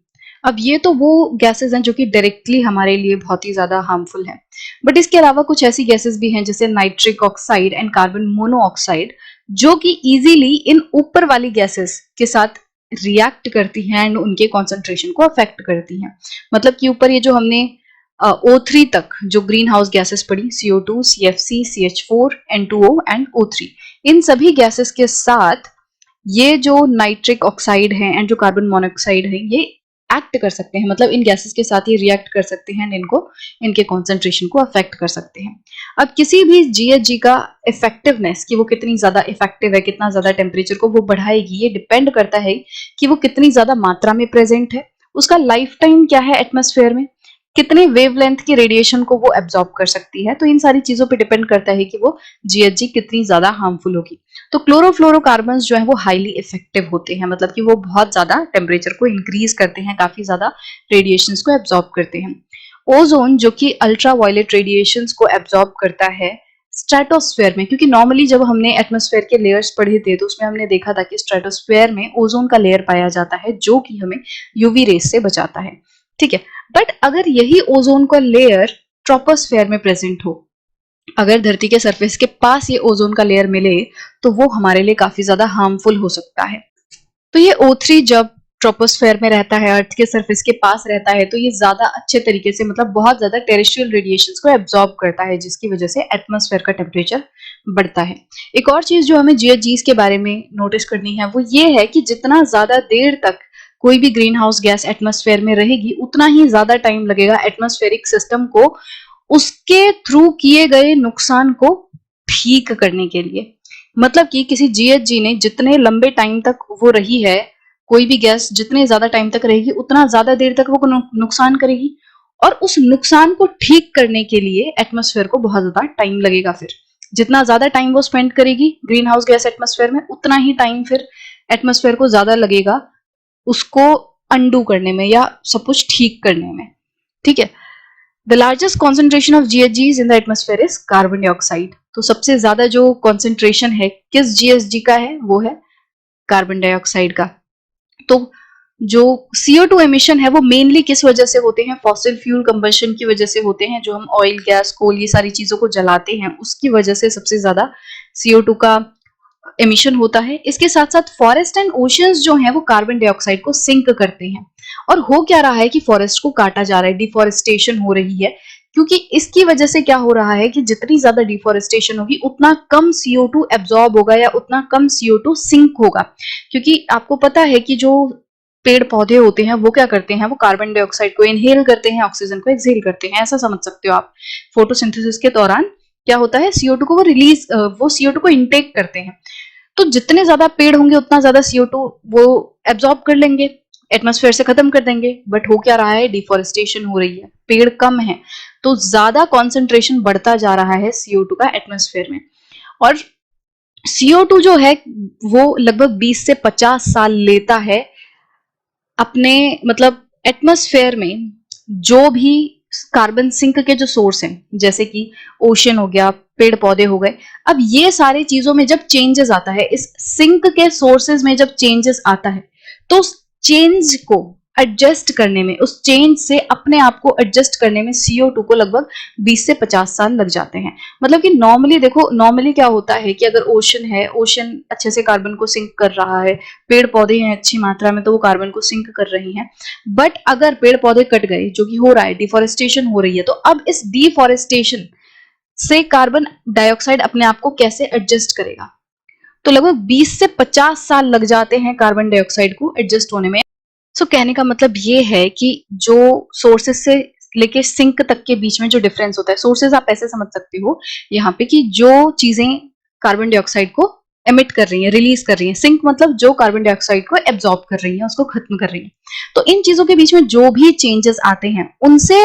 Speaker 1: अब ये तो वो गैसेस हैं जो कि डायरेक्टली हमारे लिए बहुत ही ज्यादा हार्मफुल है, बट इसके अलावा कुछ ऐसी गैसेस भी हैं जैसे nitric oxide and carbon monoxide, जो कि इजीली इन ऊपर वाली गैसेस के साथ रिएक्ट करती हैं एंड उनके कॉन्सेंट्रेशन को अफेक्ट करती हैं। मतलब कि ऊपर ये जो हमने O3 तक जो ग्रीन हाउस गैसेस पड़ी, CO2, CFC, CH4, N2O and O3, इन सभी गैसेस के साथ ये जो नाइट्रिक ऑक्साइड है एंड जो कार्बन मोनोऑक्साइड है ये एक्ट कर सकते हैं। मतलब इन गैसेस के साथ ये रिएक्ट कर सकते हैं, इनको, इनके कॉन्सेंट्रेशन को अफेक्ट कर सकते हैं। अब किसी भी GHG का इफेक्टिवनेस, कि वो कितनी ज्यादा इफेक्टिव है, कितना ज्यादा टेम्परेचर को वो बढ़ाएगी, ये डिपेंड करता है कि वो कितनी ज्यादा मात्रा में प्रेजेंट है, उसका लाइफ टाइम क्या है एटमॉस्फेयर में, कितने वेवलेंथ की रेडिएशन को वो एब्जॉर्ब कर सकती है। तो इन सारी चीजों पे डिपेंड करता है कि वो GHG कितनी ज्यादा हार्मफुल होगी। तो क्लोरोफ्लोरोकार्बन्स जो है वो हाईली इफेक्टिव होते हैं, मतलब कि वो बहुत ज्यादा टेम्परेचर को इंक्रीज करते हैं, काफी ज्यादा रेडिएशंस को एब्जॉर्ब करते हैं। ओजोन जो कि अल्ट्रा वायलेट रेडिएशंस को एब्जॉर्ब करता है स्ट्रेटोस्फेयर में, क्योंकि नॉर्मली जब हमने एटमॉस्फेयर के लेयर्स पढ़े थे तो उसमें हमने देखा था कि स्ट्रेटोस्फेयर में ओजोन का लेयर पाया जाता है जो कि हमें यूवी रेस से बचाता है, ठीक है। बट अगर यही ओजोन का लेयर ट्रोपोस्फेयर में प्रेजेंट हो, अगर धरती के सरफेस के पास ये ओजोन का लेयर मिले, तो वो हमारे लिए काफी ज्यादा हार्मफुल हो सकता है। तो ये O3 जब ट्रोपोस्फेयर में रहता है, अर्थ के सरफेस के पास रहता है, तो ये ज्यादा अच्छे तरीके से, मतलब बहुत ज्यादा टेरेस्ट्रियल रेडिएशंस को एब्जॉर्ब करता है, जिसकी वजह से एटमॉस्फेयर का टेम्परेचर बढ़ता है। एक और चीज जो हमें GHGs के बारे में नोटिस करनी है वो ये है कि जितना ज्यादा देर तक कोई भी ग्रीन हाउस गैस एटमॉस्फेयर में रहेगी, उतना ही ज्यादा टाइम लगेगा एटमॉस्फेरिक सिस्टम को उसके थ्रू किए गए नुकसान को ठीक करने के लिए। मतलब कि किसी GHG ने जितने लंबे टाइम तक वो रही है, कोई भी गैस जितने ज्यादा टाइम तक रहेगी उतना ज्यादा देर तक वो नुकसान करेगी, और उस नुकसान को ठीक करने के लिए एटमॉस्फेयर को बहुत ज्यादा टाइम लगेगा। फिर जितना ज्यादा टाइम वो स्पेंड करेगी ग्रीन हाउस गैस एटमॉस्फेयर में, उतना ही टाइम फिर एटमॉस्फेयर को ज्यादा लगेगा उसको अंडू करने में या सब कुछ ठीक करने में, ठीक है। The largest concentration of GHGs in the atmosphere is carbon dioxide. तो सबसे ज्यादा जो कॉन्सेंट्रेशन है किस GHG का है, वो है कार्बन डाइऑक्साइड का। तो जो CO2 एमिशन है वो मेनली किस वजह से होते हैं, फॉसिल फ्यूल कंबशन की वजह से होते हैं। जो हम ऑयल, गैस, कोल, ये सारी चीजों को जलाते हैं उसकी वजह से सबसे ज्यादा CO2 का एमिशन होता है। इसके साथ साथ फॉरेस्ट एंड ओशियंस जो हैं वो कार्बन डाइऑक्साइड को सिंक करते हैं। और हो क्या रहा है कि फॉरेस्ट को काटा जा रहा है, डिफॉरेस्टेशन हो रही है, क्योंकि इसकी वजह से क्या हो रहा है कि जितनी ज्यादा डिफॉरेस्टेशन होगी उतना कम CO2 एब्जॉर्ब होगा या उतना कम CO2 सिंक होगा। क्योंकि आपको पता है कि जो पेड़ पौधे होते हैं वो क्या करते हैं, वो कार्बन डाइऑक्साइड को इनहेल करते हैं, ऑक्सीजन को एक्सहेल करते हैं, ऐसा समझ सकते हो आप। फोटोसिंथेसिस के दौरान क्या होता है, CO2 को वो रिलीज, वो CO2 को इनटेक करते हैं। तो जितने ज्यादा पेड़ होंगे उतना ज्यादा CO2 वो एब्जॉर्ब कर लेंगे, एटमॉस्फेयर से खत्म कर देंगे। बट हो क्या रहा है, डिफॉरेस्टेशन हो रही है, पेड़ कम है, तो ज्यादा कॉन्सेंट्रेशन बढ़ता जा रहा है CO2 का एटमॉस्फेयर में। और CO2 जो है वो लगभग 20 से 50 साल लेता है अपने, मतलब एटमॉस्फेयर में जो भी कार्बन सिंक के जो सोर्स हैं, जैसे कि ओशन हो गया, पेड़ पौधे हो गए, अब ये सारी चीजों में जब चेंजेस आता है, इस सिंक के सोर्सेज में जब चेंजेस आता है, तो उस चेंज को एडजस्ट करने में, उस चेंज से अपने आप को एडजस्ट करने में CO2 को लगभग 20 से 50 साल लग जाते हैं। मतलब कि नॉर्मली देखो, नॉर्मली क्या होता है कि अगर ओशन है, ओशन अच्छे से कार्बन को सिंक कर रहा है, पेड़ पौधे हैं अच्छी मात्रा में तो वो कार्बन को सिंक कर रही हैं। बट अगर पेड़ पौधे कट गए, जो कि हो रहा है, डिफॉरेस्टेशन हो रही है, तो अब इस डिफॉरेस्टेशन से कार्बन डाइऑक्साइड अपने आप को कैसे एडजस्ट करेगा? तो लगभग 20 से 50 साल लग जाते हैं कार्बन डाइऑक्साइड को एडजस्ट होने में। सो कहने का मतलब ये है कि जो सोर्सेज से लेके सिंक तक के बीच में जो डिफरेंस होता है, सोर्सेज आप ऐसे समझ सकते हो यहाँ पे कि जो चीजें कार्बन डाइऑक्साइड को एमिट कर रही हैं, रिलीज कर रही हैं, सिंक मतलब जो कार्बन डाइऑक्साइड को एब्जॉर्ब कर रही हैं, उसको खत्म कर रही हैं। तो इन चीजों के बीच में जो भी चेंजेस आते हैं, उनसे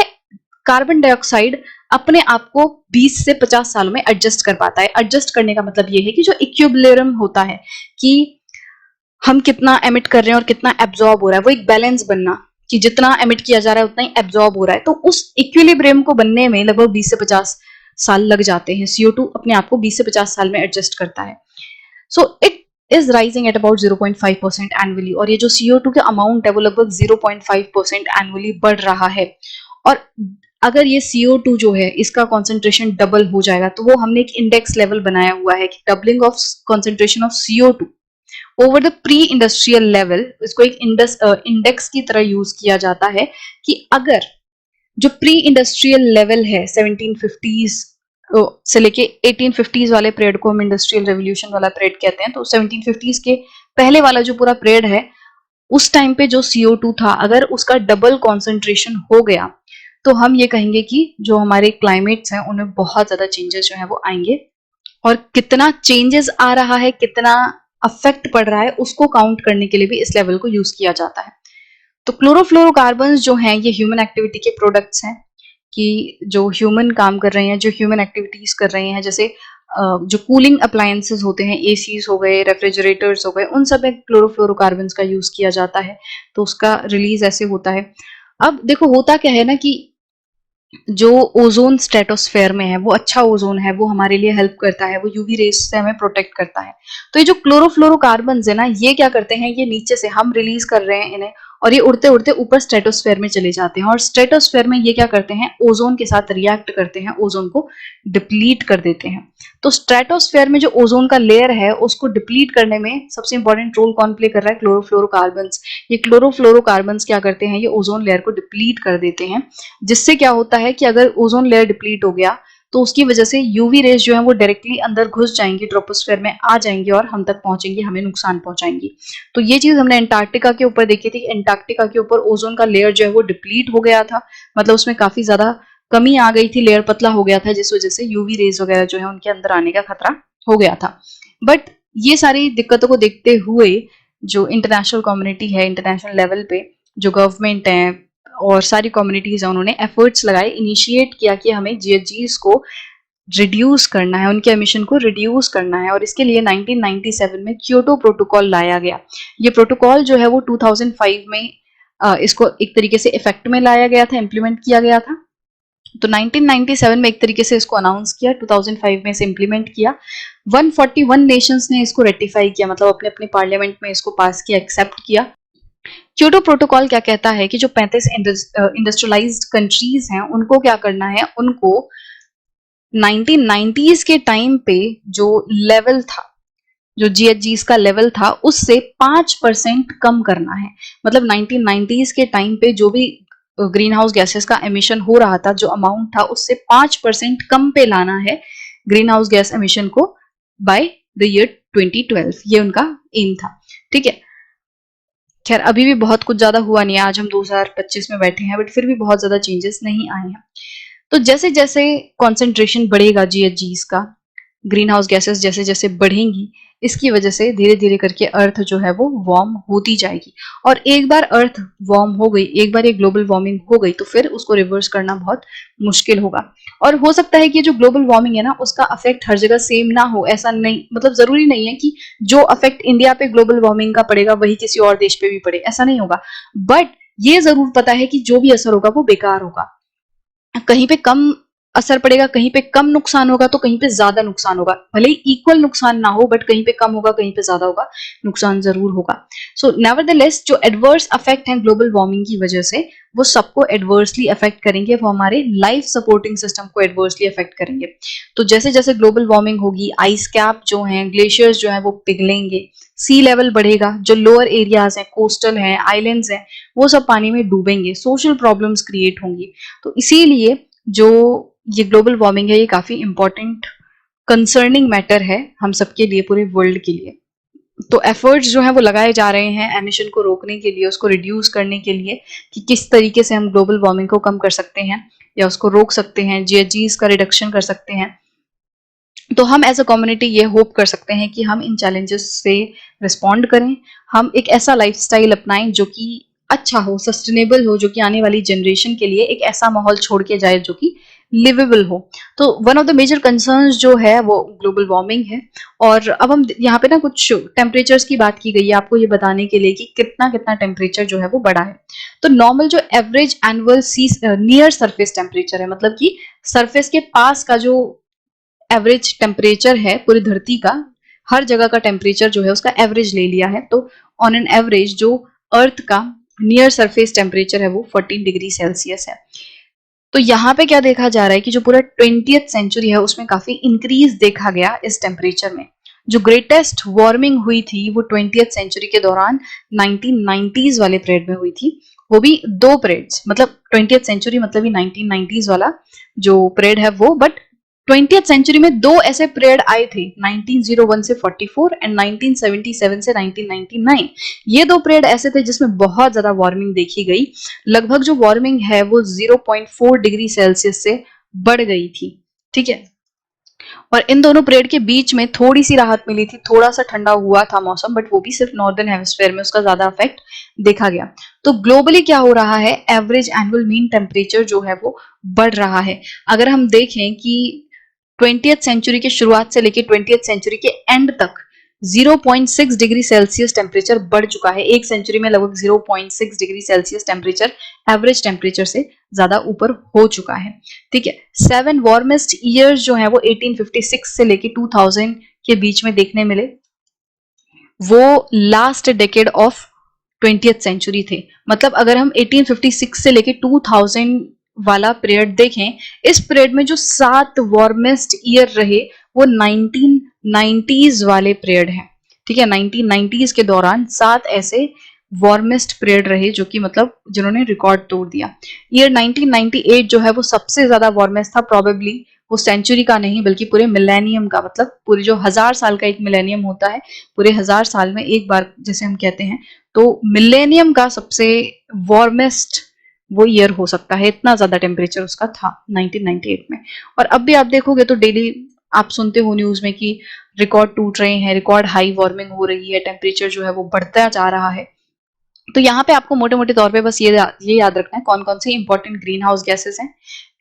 Speaker 1: कार्बन डाइऑक्साइड अपने आप को 20 से 50 सालों में एडजस्ट कर पाता है। एडजस्ट करने का मतलब ये है कि जो इक्विलिब्रियम होता है कि हम कितना एमिट कर रहे हैं और कितना एब्जॉर्ब हो रहा है, वो एक बैलेंस बनना कि जितना एमिट किया जा रहा है उतना ही एब्जॉर्ब हो रहा है, तो उस इक्विलिब्रियम को बनने में लगभग 20 से 50 साल लग जाते हैं। CO2 अपने आप को 20 से 50 साल में एडजस्ट करता है। So it is rising at about 0.5% annually, और ये जो CO2 का अमाउंट है वो लगभग 0.5% एनुअली बढ़ रहा है। और अगर ये CO2 जो है इसका कॉन्सेंट्रेशन डबल हो जाएगा, तो वो हमने एक इंडेक्स लेवल बनाया हुआ है कि doubling of concentration of CO2 over the pre industrial level, इसको एक इंडेक्स की तरह यूज किया जाता है कि अगर जो प्री इंडस्ट्रियल लेवल है 1750s से लेके 1850s वाले पीरियड को हम इंडस्ट्रियल रेवोल्यूशन वाला पीरियड कहते हैं, तो 1750s के पहले वाला जो पूरा पीरियड है, उस टाइम पे जो CO2 था, अगर उसका डबल कॉन्सेंट्रेशन हो गया, तो हम ये कहेंगे कि जो हमारे क्लाइमेट्स हैं उनमें बहुत ज्यादा चेंजेस जो है वो आएंगे। और कितना चेंजेस आ रहा है, कितना अफेक्ट पड़ रहा है, उसको काउंट करने के लिए भी इस लेवल को यूज किया जाता है। तो क्लोरोफ्लोरोकार्बन्स जो हैं ये ह्यूमन एक्टिविटी के प्रोडक्ट्स हैं, कि जो ह्यूमन काम कर रहे हैं, जो ह्यूमन एक्टिविटीज कर रहे हैं, जैसे जो कूलिंग अप्लायंसेस होते हैं, एसीज हो गए, रेफ्रिजरेटर्स हो गए, उन सब में क्लोरोफ्लोरोकार्बन्स का यूज किया जाता है, तो उसका रिलीज ऐसे होता है। अब देखो होता क्या है ना कि जो ओजोन स्ट्रेटोस्फेयर में है, वो अच्छा ओजोन है, वो हमारे लिए हेल्प करता है, वो यूवी रेस से हमें प्रोटेक्ट करता है। तो ये जो क्लोरोफ्लोरोकार्बन्स है ना, ये क्या करते हैं, ये नीचे से हम रिलीज कर रहे हैं इन्हें, और ये उड़ते उड़ते ऊपर स्ट्रेटोस्फेयर में चले जाते हैं, और स्ट्रेटोस्फेयर में ये क्या करते हैं, ओजोन के साथ रिएक्ट करते हैं, ओजोन को डिप्लीट कर देते हैं। तो स्ट्रेटोस्फेयर में जो ओजोन का लेयर है उसको डिप्लीट करने में सबसे इंपॉर्टेंट रोल कौन प्ले कर रहा है, क्लोरोफ्लोरोकार्बन्स। ये क्लोरोफ्लोरोकार्बन्स क्या करते हैं, ये ओजोन लेयर को डिप्लीट कर देते हैं, जिससे क्या होता है कि अगर ओजोन लेयर डिप्लीट हो गया तो उसकी वजह से यूवी रेज जो है वो डायरेक्टली अंदर घुस जाएंगी, ट्रोपोस्फेयर में आ जाएंगी और हम तक पहुंचेंगी, हमें नुकसान पहुंचाएंगी। तो ये चीज हमने एंटार्क्टिका के ऊपर देखी थी। एंटार्क्टिका के ऊपर ओजोन का लेयर जो है वो डिप्लीट हो गया था, मतलब उसमें काफी ज्यादा कमी आ गई थी, लेयर पतला हो गया था, जिस वजह से यूवी रेज वगैरह जो है उनके अंदर आने का खतरा हो गया था। बट ये सारी दिक्कतों को देखते हुए जो इंटरनेशनल कम्युनिटी है, इंटरनेशनल लेवल पे जो गवर्नमेंट है और सारी कम्युनिटीज है, उन्होंने एफर्ट्स लगाए, इनिशिएट किया कि हमें जीएचजीज को रिड्यूस करना है, उनके एमिशन को रिड्यूस करना है, और इसके लिए 1997 में क्योटो प्रोटोकॉल लाया गया। ये प्रोटोकॉल जो है वो 2005 में इसको एक तरीके से इफेक्ट में लाया गया था, इम्प्लीमेंट किया गया था। तो 1997 में एक तरीके से इसको अनाउंस किया, 2005 में इसे इम्प्लीमेंट किया। 141 नेशंस ने इसको रेटिफाई किया, मतलब अपने अपने पार्लियामेंट में इसको पास किया, एक्सेप्ट किया। क्योटो प्रोटोकॉल क्या कहता है कि जो 35 इंडस्ट्रियलाइज्ड कंट्रीज हैं उनको क्या करना है, उनको 1990s के टाइम पे जो लेवल था, जो जीएचजीस का लेवल था, उससे 5% कम करना है। मतलब 1990s के टाइम पे जो भी ग्रीन हाउस गैसेस का एमिशन हो रहा था, जो अमाउंट था, उससे 5% कम पे लाना है ग्रीन हाउस गैस एमिशन को बाय द ईयर 2012। ये उनका एम था। ठीक है, खैर अभी भी बहुत कुछ ज्यादा हुआ नहीं है, आज हम 2025 में बैठे हैं, बट फिर भी बहुत ज्यादा चेंजेस नहीं आए हैं। तो जैसे जैसे कॉन्सेंट्रेशन बढ़ेगा जीएचजीस का, ग्रीन हाउस गैसेस जैसे जैसे बढ़ेंगी, इसकी वजह से धीरे धीरे करके अर्थ जो है वो वार्म होती जाएगी। और एक बार अर्थ वार्म हो गई, एक बार ये ग्लोबल वार्मिंग हो गई, तो फिर उसको रिवर्स करना बहुत मुश्किल होगा। और हो सकता है कि जो ग्लोबल वार्मिंग है ना, उसका अफेक्ट हर जगह सेम ना हो, ऐसा नहीं, मतलब जरूरी नहीं है कि जो अफेक्ट इंडिया पे ग्लोबल वार्मिंग का पड़ेगा वही किसी और देश पे भी पड़े, ऐसा नहीं होगा। बट ये जरूर पता है कि जो भी असर होगा वो बेकार होगा। कहीं पे कम असर पड़ेगा, कहीं पे कम नुकसान होगा तो कहीं पे ज्यादा नुकसान होगा। भले ही इक्वल नुकसान ना हो बट कहीं पे कम होगा, कहीं पे ज्यादा होगा, नुकसान जरूर होगा। सो नेवरदलेस जो एडवर्स अफेक्ट है ग्लोबल वार्मिंग की वजह से, वो सबको एडवर्सली अफेक्ट करेंगे, वो हमारे लाइफ सपोर्टिंग सिस्टम को एडवर्सली अफेक्ट करेंगे। तो जैसे जैसे ग्लोबल वार्मिंग होगी, आइस कैप जो है, ग्लेशियर्स जो है वो पिघलेंगे, सी लेवल बढ़ेगा, जो लोअर एरियाज हैं, कोस्टल हैं, आइलैंड्स हैं, वो सब पानी में डूबेंगे, सोशल प्रॉब्लम्स क्रिएट होंगी। तो इसीलिए जो ये ग्लोबल वार्मिंग है, ये काफी इंपॉर्टेंट कंसर्निंग मैटर है हम सबके लिए, पूरे वर्ल्ड के लिए। तो एफर्ट्स जो है वो लगाए जा रहे हैं एमिशन को रोकने के लिए, उसको रिड्यूस करने के लिए, कि किस तरीके से हम ग्लोबल वार्मिंग को कम कर सकते हैं या उसको रोक सकते हैं, जीएचजीज का रिडक्शन कर सकते हैं। तो हम एज अ कम्युनिटी ये होप कर सकते हैं कि हम इन चैलेंजेस से रिस्पॉन्ड करें, हम एक ऐसा लाइफस्टाइल अपनाएं जो कि अच्छा हो, सस्टेनेबल हो, जो कि आने वाली जनरेशन के लिए एक ऐसा माहौल छोड़ के जाए जो कि लिवेबल हो। तो one of the major concerns जो है वो ग्लोबल वार्मिंग है। और अब हम यहाँ पे ना कुछ टेम्परेचर्स की बात की गई है आपको ये बताने के लिए कि कितना कितना टेम्परेचर जो है वो बढ़ा है। तो नॉर्मल जो एवरेज एनुअल सी नियर सरफेस टेम्परेचर है, मतलब कि सरफेस के पास का जो एवरेज टेम्परेचर है पूरी धरती का, हर जगह का टेम्परेचर जो है उसका एवरेज ले लिया है। तो ऑन एन एवरेज जो अर्थ का नियर सरफेस टेम्परेचर है वो 14 डिग्री सेल्सियस है। तो यहाँ पे क्या देखा जा रहा है कि जो पूरा 20th सेंचुरी है उसमें काफी इंक्रीज देखा गया इस टेम्परेचर में। जो ग्रेटेस्ट वार्मिंग हुई थी वो 20th सेंचुरी के दौरान 1990s वाले पीरियड में हुई थी, वो भी दो पीरियड्स, मतलब 20th सेंचुरी मतलब ही 1990s वाला जो पीरियड है वो। बट 20th सेंचुरी में दो ऐसे पीरियड आए थे, 1901 से 44 एंड 1977 से 1999। ये दो पीरियड ऐसे थे जिसमें बहुत ज्यादा वार्मिंग देखी गई। लगभग जो वार्मिंग है वो 0.4 डिग्री सेल्सियस से बढ़ गई थी। ठीक है, और इन दोनों पीरियड के बीच में थोड़ी सी राहत मिली थी, थोड़ा सा ठंडा हुआ था मौसम, बट वो भी सिर्फ नॉर्दर्न हेमिस्फीयर में उसका ज्यादा इफेक्ट देखा गया। तो ग्लोबली क्या हो रहा है, एवरेज एनुअल मीन टेम्परेचर जो है वो बढ़ रहा है। अगर हम देखें कि 20th सेंचुरी के शुरुआत से लेकर 20th सेंचुरी के एंड तक 0.6 डिग्री सेल्सियस टेम्परेचर बढ़ चुका है। एक सेंचुरी में लगभग 0.6 degree Celsius temperature average temperature से ज्यादा ऊपर हो चुका है। ठीक है, 7 वार्मेस्ट ईयर्स जो है वो 1856 से लेके 2000 के बीच में देखने मिले, वो last decade of 20th century थे। मतलब अगर हम 1856 से लेके 2000 वाला पीरियड देखें, इस पीरियड में जो 7 वार्मेस्ट ईयर रहे वो 1990s वाले पीरियड है। ठीक है, 1990s के दौरान 7 ऐसे वार्मेस्ट पीरियड रहे जो कि मतलब जिन्होंने रिकॉर्ड तोड़ दिया। ईयर 1998 जो है वो सबसे ज्यादा वार्मेस्ट था, प्रोबेबली वो सेंचुरी का नहीं बल्कि पूरे मिलेनियम का, मतलब पूरे जो 1000 साल का एक मिलेनियम होता है, पूरे 1000 साल में एक बार जैसे हम कहते हैं, तो मिलेनियम का सबसे वार्मेस्ट वो ईयर हो सकता है, इतना ज्यादा टेम्परेचर उसका था 1998 में। और अब भी आप देखोगे तो डेली आप सुनते हो न्यूज में कि रिकॉर्ड टूट रहे हैं, रिकॉर्ड हाई वार्मिंग हो रही है, टेम्परेचर जो है वो बढ़ता जा रहा है। तो यहाँ पे आपको मोटे मोटे तौर पे बस ये याद रखना है कौन कौन से इंपॉर्टेंट ग्रीन हाउस गैसेस हैं।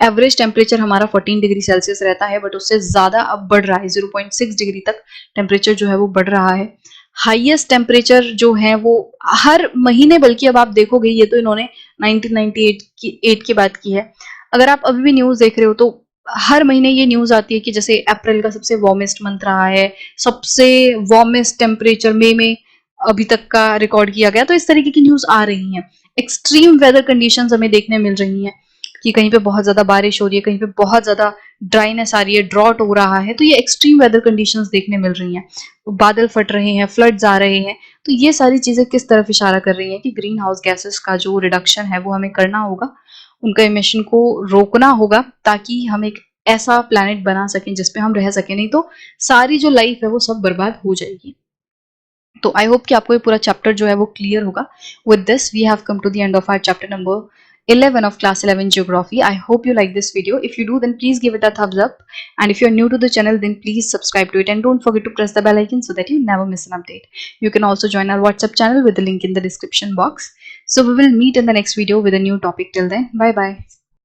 Speaker 1: एवरेज टेम्परेचर हमारा 14 डिग्री सेल्सियस रहता है, बट उससे ज्यादा अब बढ़ रहा है, 0.6 डिग्री तक टेम्परेचर जो है वो बढ़ रहा है। हाईएस्ट टेम्परेचर जो है वो हर महीने, बल्कि अब आप देखोगे, ये तो इन्होंने 1998 की बात की है, अगर आप अभी भी न्यूज देख रहे हो तो हर महीने ये न्यूज आती है कि जैसे अप्रैल का सबसे वार्मेस्ट मंथ रहा है, सबसे वार्मेस्ट टेम्परेचर मई में अभी तक का रिकॉर्ड किया गया। तो इस तरीके की न्यूज आ रही हैं। एक्सट्रीम वेदर कंडीशंस हमें देखने मिल रही हैं कि कहीं पे बहुत ज्यादा बारिश हो रही है, कहीं पे बहुत ज्यादा ड्राइनेस आ रही है, ड्रॉट हो रहा है। तो ये एक्सट्रीम वेदर कंडीशंस देखने मिल रही हैं, बादल फट रहे हैं, फ्लड्स आ रहे हैं। तो ये सारी चीजें किस तरफ इशारा कर रही हैं कि ग्रीन हाउस गैसेस का जो रिडक्शन है वो हमें करना होगा, उनका इमिशन को रोकना होगा, ताकि हम एक ऐसा प्लैनेट बना सकें जिसपे हम रह सकें। नहीं तो सारी जो लाइफ है वो सब बर्बाद हो जाएगी। तो आई होप कि आपको ये पूरा चैप्टर जो है वो क्लियर होगा। With this we have come to the end of our chapter number 11 of class 11 geography. I hope you like this video. If you do, then please give it a thumbs up, and if you're new to the channel, then please subscribe to it, and don't forget to press the bell icon so that you never miss an update. You can also join our WhatsApp channel with the link in the description box. So we will meet in the next video with a new topic. Till then, bye bye.